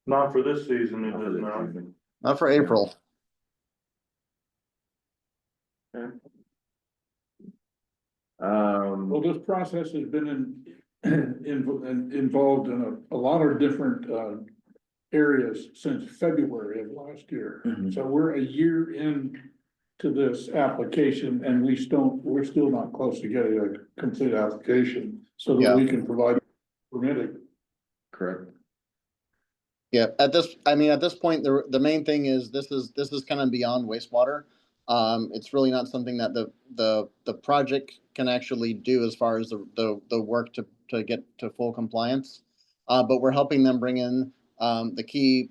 Not for this season, it Not for does this not. season. Not for April. Well, this process has been involved in a lot of different areas since February of last year. Mhm. So we're a year in to this application, and we're still not close to getting a complete application so that we can provide permitting. Correct. Yeah, at this point, the main thing is this is kind of beyond wastewater. It's really not something that the project can actually do as far as the work to get to full compliance. But we're helping them bring in the key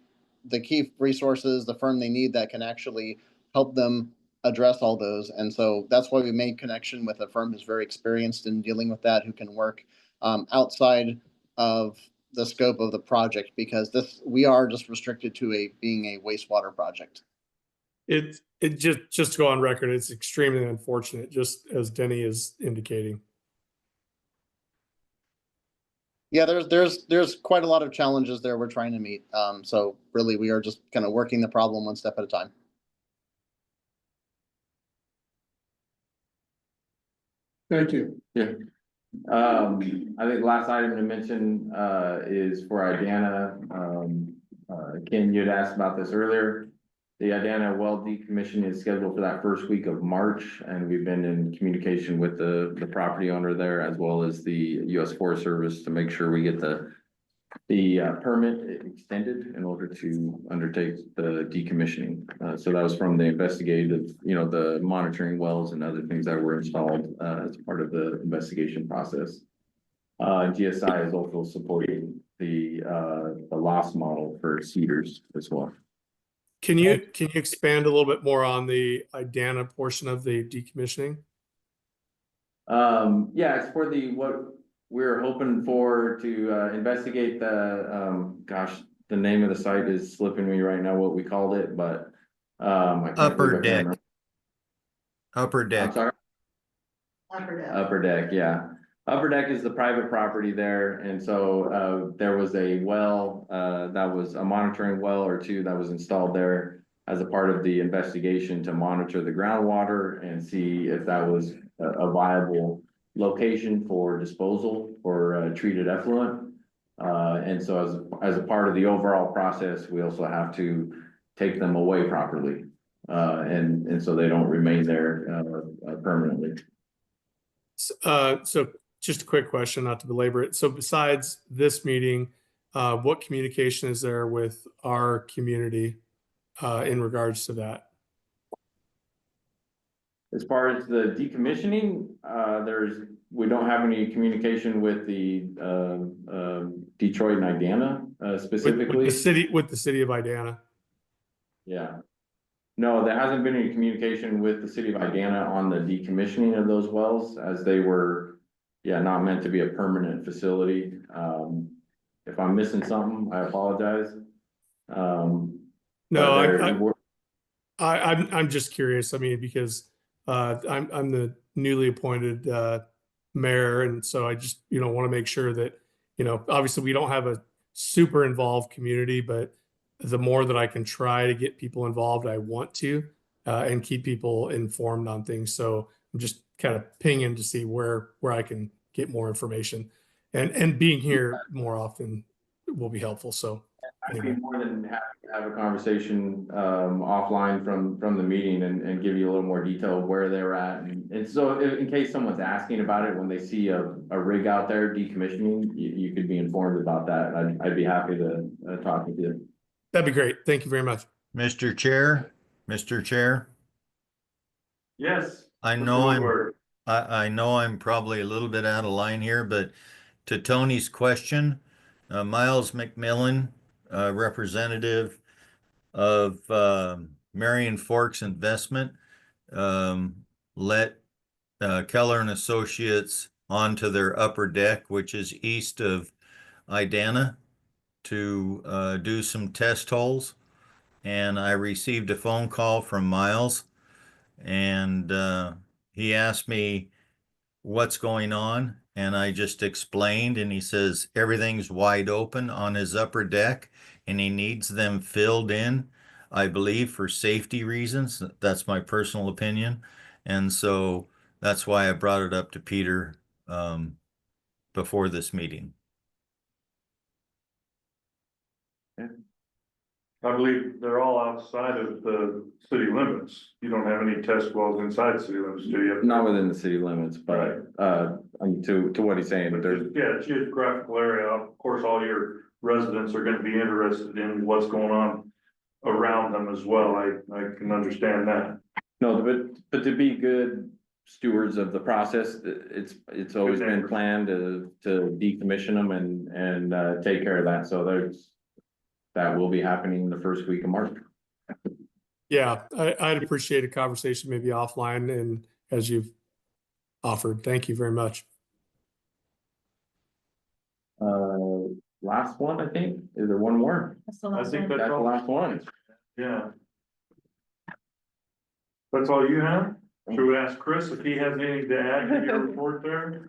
resources, the firm they need that can actually help them address all those. And so that's why we made connection with a firm who's very experienced in dealing with that, who can work outside of the scope of the project, because we are just restricted to being a wastewater project. It just to go on record, it's extremely unfortunate, just as Denny is indicating. Yeah, there's quite a lot of challenges there we're trying to meet. So really, we are just kind of working the problem one step at a time. Thank you. Yeah. I think the last item to mention, is for Idana. Ken, you'd asked about this earlier. The Idana well decommissioning is scheduled for that first week of March, and we've been in communication with the property owner there as well as the U.S. Forest Service to make sure we get the permit extended in order to undertake the decommissioning. So that was from the investigative, the monitoring wells and other things that were installed as part of the investigation process. GSI is also supporting the loss model for cedars as well. Can you expand a little bit more on the Idana portion of the decommissioning? Yeah, it's for what we're hoping for to investigate the name of the site is slipping me right now, what we called it, but I can't believe I can't remember. Upper I'm deck. sorry, Upper deck. Upper Deck, yeah. Upper Deck is the private property there, and so there was a well that was a monitoring well or two that was installed there as a part of the investigation to monitor the groundwater and see if that was a viable location for disposal for treated effluent. And so as a part of the overall process, we also have to take them away properly. And so they don't remain there permanently. So just a quick question, not to belabor it. So besides this meeting, what communication is there with our community in regards to that? As far as the decommissioning, we don't have any communication with the Detroit and Idana specifically. With the city of Idana. Yeah. No, there hasn't been any communication with the city of Idana on the decommissioning of those wells, as they were, not meant to be a permanent facility. If I'm missing something, I apologize. No, I'm just curious. I mean, because I'm the newly appointed mayor, and so I just want to make sure that obviously we don't have a super involved community, but the more that I can try to get people involved, I want to, and keep people informed on things. So I'm just kind of pinging to see where I can get more information, and being here more often will be helpful. So I'd be more than happy to have a conversation offline from the meeting and give you a little more detail of where they're at. And so in case someone's asking about it, when they see a rig out there decommissioning, you could be informed about that. I'd be happy to talk with you. That'd be great. Thank you very much. Mr. Chair, Yes. I know I'm probably a little bit out of line here, but to Tony's question, Miles McMillan, representative of Marion Forks Investment, let Keller and Associates onto their upper deck, which is east of Idana, to do some test holes. And I received a phone call from Miles, and he asked me what's going on, and I just explained, and he says everything's wide open on his upper deck and he needs them filled in, I believe, for safety reasons. That's my personal opinion. And so that's why I brought it up to Peter before this meeting. I believe they're all outside of the city limits. You don't have any test wells inside city limits, do you? Not within the city limits, but to what he's saying, But there's geographical area, of course, all your residents are gonna be interested in what's going on around them as well. I can understand that. no, but to be good stewards of the process, it's always been planned to decommission them and take care of that. So that will be happening the first week of March. Yeah, I'd appreciate a conversation maybe offline, and as you've offered. Thank you very much. Last one, I think. Is there one more? That's the I last think one. that's That's the all. last one. Yeah. That's all you have? Should we ask Chris if he has anything to add to your report there?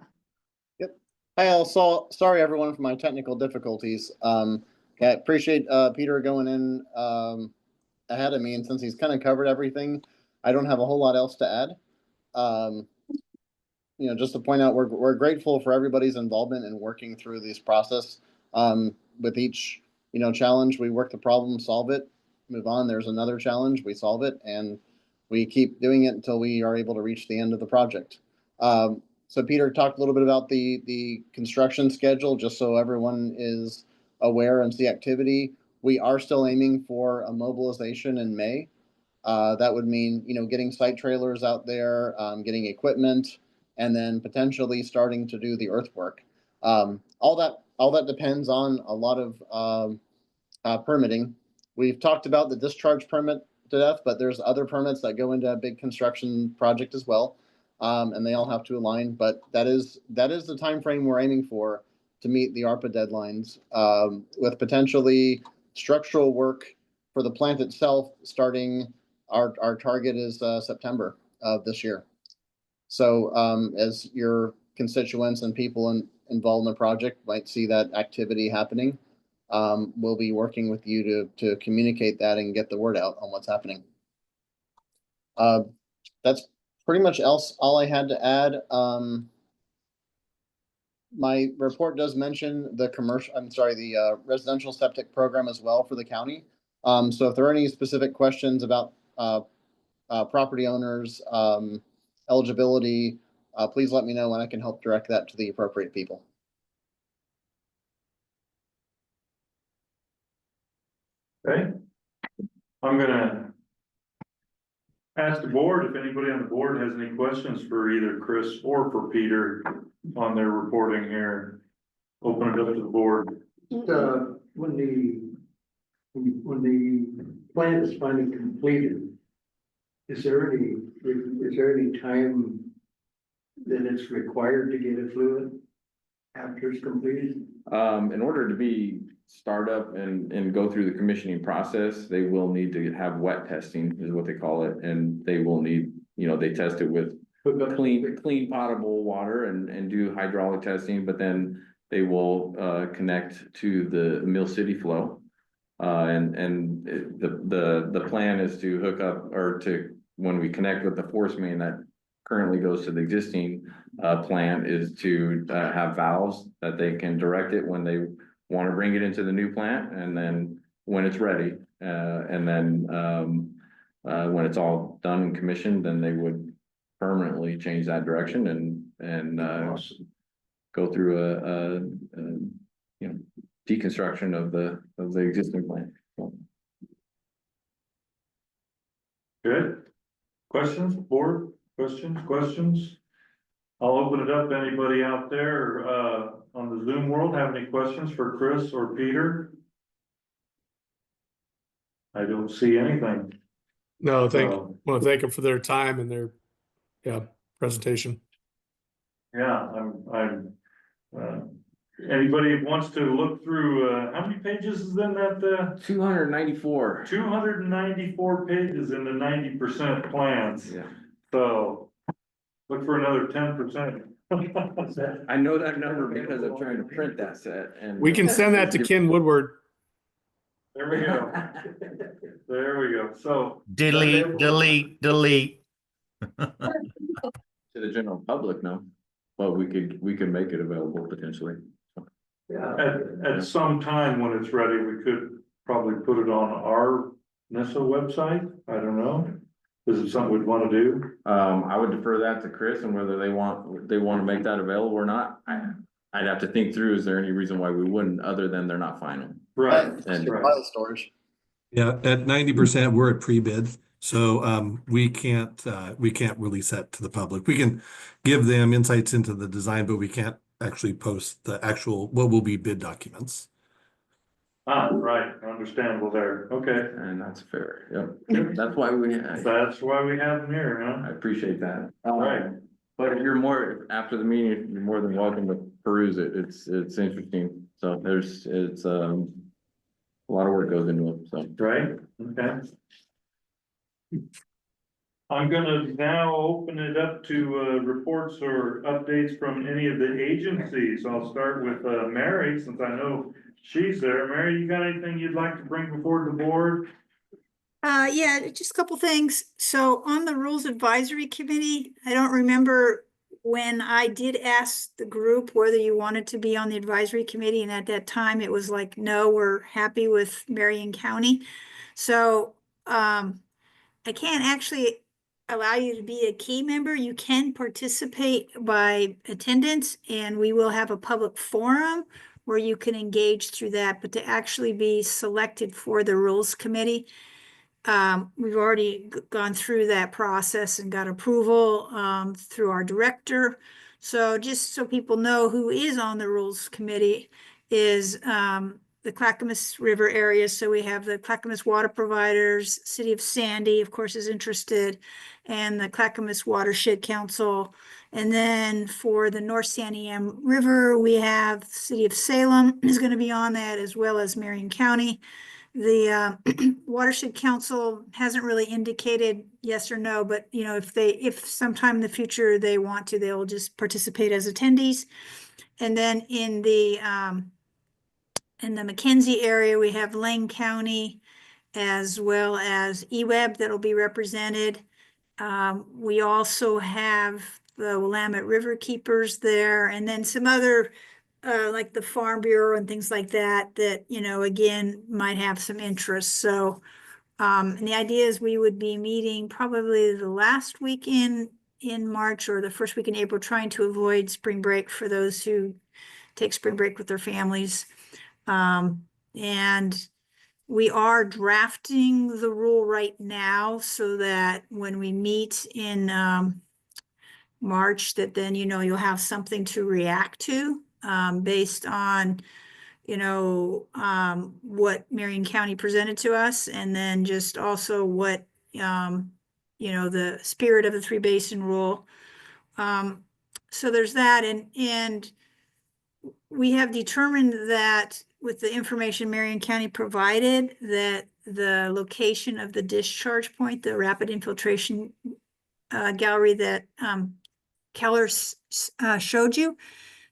Hi, also, sorry everyone for my technical difficulties. Yeah, I appreciate, Peter going in, ahead of me, and since he's kind of covered everything, I don't have a whole lot else to add. Just to point out, we're grateful for everybody's involvement in working through this process. With each, challenge, we work the problem, solve it, move on. There's another challenge, we solve it, and we keep doing it until we are able to reach the end of the project. So Peter talked a little bit about the construction schedule, just so everyone is aware and see activity. We are still aiming for a mobilization in May. That would mean, getting site trailers out there, getting equipment, and then potentially starting to do the earthwork. All that depends on a lot of permitting. We've talked about the discharge permit to death, but there's other permits that go into a big construction project as well, and they all have to align. But that is the time frame we're aiming for to meet the ARPA deadlines, with potentially structural work for the plant itself starting. Our target is September of this year. So as your constituents and people involved in the project might see that activity happening, we'll be working with you to communicate that and get the word out on what's happening. That's pretty much all I had to add. My report does mention the residential septic program as well for the county. So if there are any specific questions about property owners, eligibility, please let me know and I can help direct that to the appropriate people. Okay. I'm gonna ask the board if anybody on the board has any questions for either Chris or for Peter on their reporting here. Open it up to the board. When the plant is finally completed, is there any time that it's required to get it fluid after it's completed? In order to be startup and go through the commissioning process, they will need to have wet testing is what they call it. And they will need, they test it with clean potable water and do hydraulic testing, but then they will connect to the Mill City flow. And the plan is to hook up when we connect with the force main that currently goes to the existing plant, is to have valves that they can direct it when they want to bring it into the new plant, and then when it's ready, and then when it's all done and commissioned, then they would permanently change that direction and go through a deconstruction of the existing plant. Good. Questions, board? Questions? I'll open it up. Anybody out there, on the Zoom world have any questions for Chris or Peter? I don't see anything. No, want to thank them for their time and their, presentation. Yeah, anybody who wants to look through, how many pages is in that, 294. 294 pages in the 90% plans. Yeah. So look for another 10%. I know that number because I'm trying to print that set, and We can send that to Ken Woodward. There we go. There we go. So Delete. to the general public, no, but we could make it available potentially. Yeah. at some time when it's ready, we could probably put it on our NISA website. I don't know. Is it something we'd want to do? I would defer that to Chris and whether they want to make that available or not. I'd have to think through, is there any reason why we wouldn't, other than they're not final? Right. And File storage. Yeah, at 90%, we're at pre-bid, so we can't release that to the public. We can give them insights into the design, but we can't actually post the actual what will be bid documents. Right. Understandable there. Okay. And that's fair. Yep. That's why we Have them here, I huh? appreciate that. Right. But if you're after the meeting, you're more than welcome to peruse it. It's interesting. So it's a lot of work goes into it. So Right. Okay. I'm gonna now open it up to, reports or updates from any of the agencies. I'll start with, Mary, since I know she's there. Mary, you got anything you'd like to bring before the board? Yeah, just a couple things. So on the Rules Advisory Committee, I don't remember when I did ask the group whether you wanted to be on the advisory committee, and at that time it was like, no, we're happy with Marion County. So I can't actually allow you to be a key member. You can participate by attendance, and we will have a public forum where you can engage through that, but to actually be selected for the Rules Committee, we've already gone through that process and got approval through our director. So just so people know who is on the Rules Committee is the Clackamas River area. So we have the Clackamas Water Providers, City of Sandy, of course, is interested, and the Clackamas Watershed Council. And then for the North Santiam River, we have City of Salem is going to be on that, as well as Marion County. The Watershed Council hasn't really indicated yes or no, but you know, if sometime in the future they want to, they'll just participate as attendees. And then in the McKenzie area, we have Lane County as well as EWEB that'll be represented. We also have the Willamette River Keepers there, and then some other like the Farm Bureau and things like that, you know, again, might have some interest. So, and the idea is we would be meeting probably the last weekend in March or the first week in April, trying to avoid spring break for those who take spring break with their families. And we are drafting the rule right now so that when we meet in March, that then, you know, you'll have something to react to based on, you know, what Marion County presented to us, and then just also what, you know, the spirit of the three basin rule. So there's that, and we have determined that with the information Marion County provided, that the location of the discharge point, the rapid infiltration gallery that Keller showed you,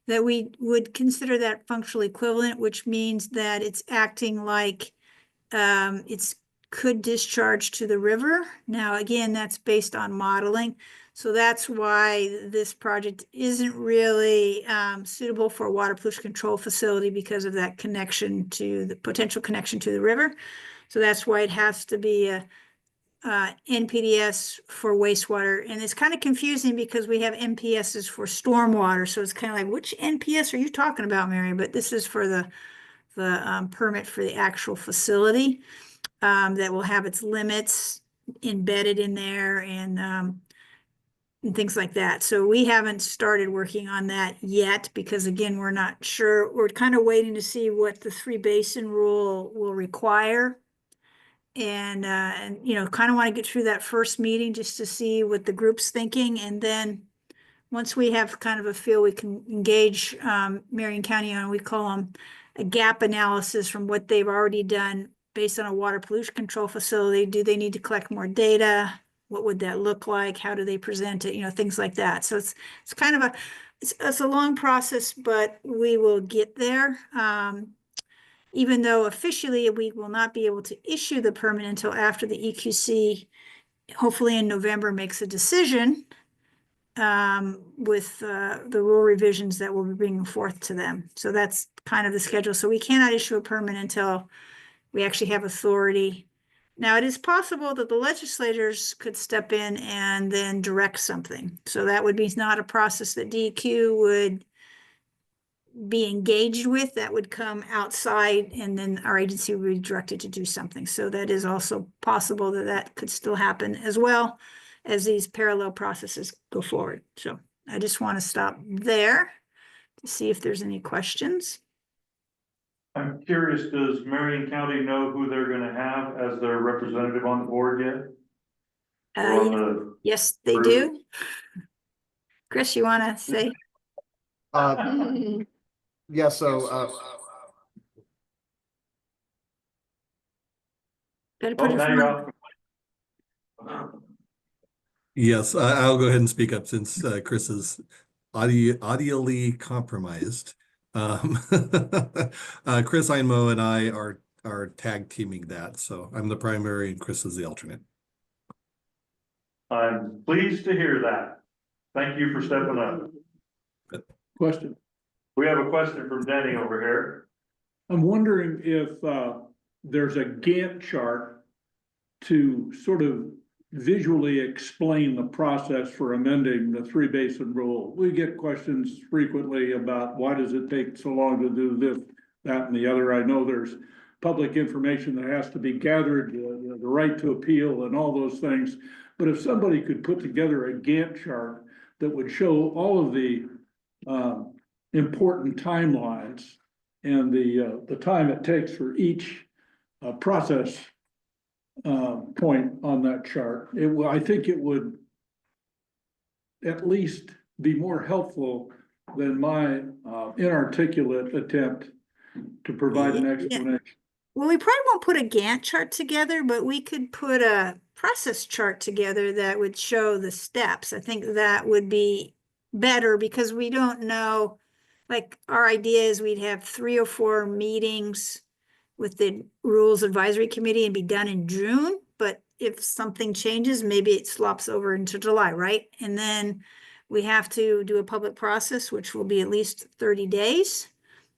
that we would consider that functional equivalent, which means that it's acting like it's could discharge to the river. Now, again, that's based on modeling. So that's why this project isn't really suitable for a water pollution control facility, because of that connection to the potential connection to the river. So that's why it has to be a NPDES for wastewater. And it's kind of confusing because we have NPSs for stormwater. So it's kind of like, which NPS are you talking about, Mary? But this is for the permit for the actual facility that will have its limits embedded in there and things like that. So we haven't started working on that yet because, again, we're not sure. We're kind of waiting to see what the three basin rule will require. And you know, kind of want to get through that first meeting just to see what the group's thinking. And then once we have kind of a feel, we can engage Marion County on, we call them a gap analysis from what they've already done based on a water pollution control facility. Do they need to collect more data? What would that look like? How do they present it? You know, things like that. So it's kind of it's a long process, but we will get there. Even though officially we will not be able to issue the permit until after the EQC, hopefully in November, makes a decision with the rule revisions that we'll be bringing forth to them. So that's kind of the schedule. So we cannot issue a permit until we actually have authority. Now, it is possible that the legislators could step in and then direct something. So that would be not a process that DEQ would be engaged with. That would come outside, and then our agency would be directed to do something. So that is also possible that that could still happen as well as these parallel processes go forward. So I just want to stop there to see if there's any questions. I'm curious, does Marion County know who they're gonna have as their representative on the board yet? Or on the Yes, they group? do. Chris, you want to say? Yeah, so, Gotta put Oh, it now in you're front. off. Yes, I'll go ahead and speak up since Chris is audially compromised. Chris Einmo and I are tag teaming that, so I'm the primary and Chris is the alternate. I'm pleased to hear that. Thank you for stepping up. Question. We have a question from Denny over here. I'm wondering if there's a Gantt chart to sort of visually explain the process for amending the three basin rule. We get questions frequently about why does it take so long to do this, that, and the other. I know there's public information that has to be gathered, the right to appeal and all those things. But if somebody could put together a Gantt chart that would show all of the important timelines and the time it takes for each process point on that chart, I think it would at least be more helpful than my inarticulate attempt to provide an explanation. Well, we probably won't put a Gantt chart together, but we could put a process chart together that would show the steps. I think that would be better because we don't know, like our idea is we'd have 3 or 4 meetings with the Rules Advisory Committee and be done in June. But if something changes, maybe it slops over into July, right? And then we have to do a public process, which will be at least 30 days.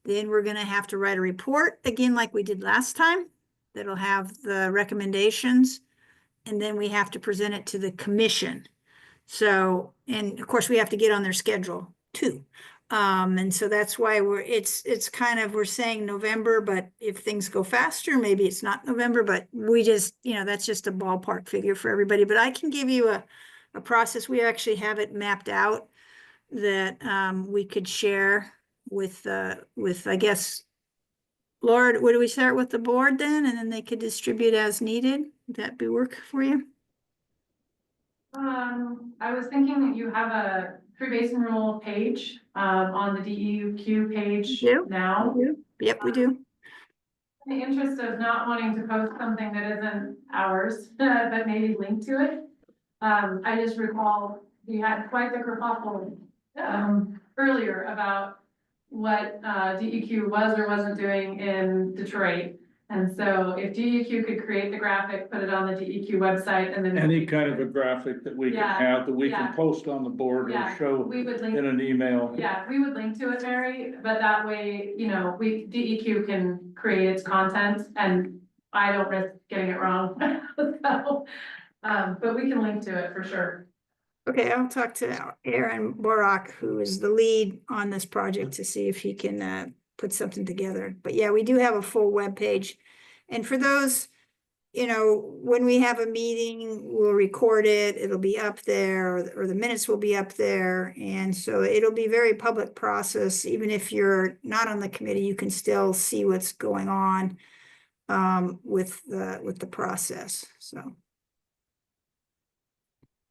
Then we're going to have to write a report again, like we did last time. That'll have the recommendations. And then we have to present it to the commission. So, and of course we have to get on their schedule too. And so that's why it's kind of, we're saying November, but if things go faster, maybe it's not November, but we just, that's just a ballpark figure for everybody. But I can give you a process. We actually have it mapped out that we could share with I guess, Laura, would we start with the board then, and then they could distribute as needed? Would that be work for you? I was thinking that you have a pre-basin rule page, on the DEQ page now. We do. Yep, we do. In the interest of not wanting to post something that isn't ours, but maybe link to it. I just recall we had quite the kerfuffle, earlier about what DEQ was or wasn't doing in Detroit. And so if DEQ could create the graphic, put it on the DEQ website, and then Any kind of a graphic that we can have, that we can post on the board or show we would link in an email. Yeah, we would link to it, Mary, but that way, DEQ can create its content and I don't risk getting it wrong. So, but we can link to it for sure. Okay, I'll talk to Aaron Borak, who is the lead on this project, to see if he can put something together. But yeah, we do have a full web page. And for those, when we have a meeting, we'll record it, it'll be up there, or the minutes will be up there. And so it'll be very public process. Even if you're not on the committee, you can still see what's going on with the process, so.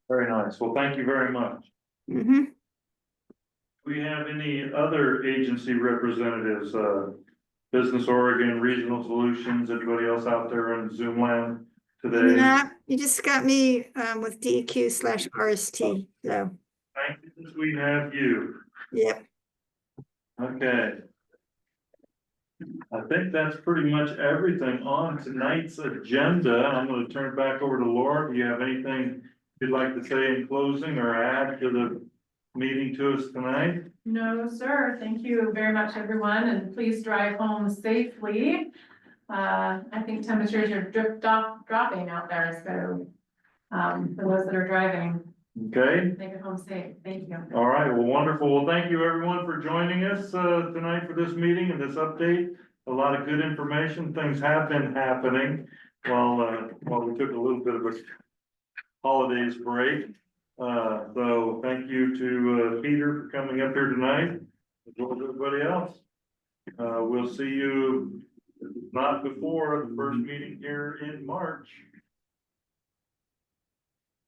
Very nice. Well, thank you very much. Mm-hmm. Do we have any other agency representatives, Business Oregon, Regional Solutions, anybody else out there in Zoom land today? Nah, you just got me with DEQ/RST, so. Thank goodness we have you. Yep. Okay. I think that's pretty much everything on tonight's agenda. I'm going to turn it back over to Laura. Do you have anything you'd like to say in closing or add to the meeting to us tonight? No, sir. Thank you very much, everyone, and please drive home safely. I think temperatures are dropping out there, so for those that are driving, Okay. make it home safe. Thank you. All right. Well, wonderful. Well, thank you everyone for joining us tonight for this meeting and this update. A lot of good information. Things have been happening while we took a little bit of a holidays break. So thank you to Peter for coming up here tonight, as well as everybody else. We'll see you not before the first meeting here in March.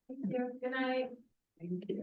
Thank you. Good night. Thank you.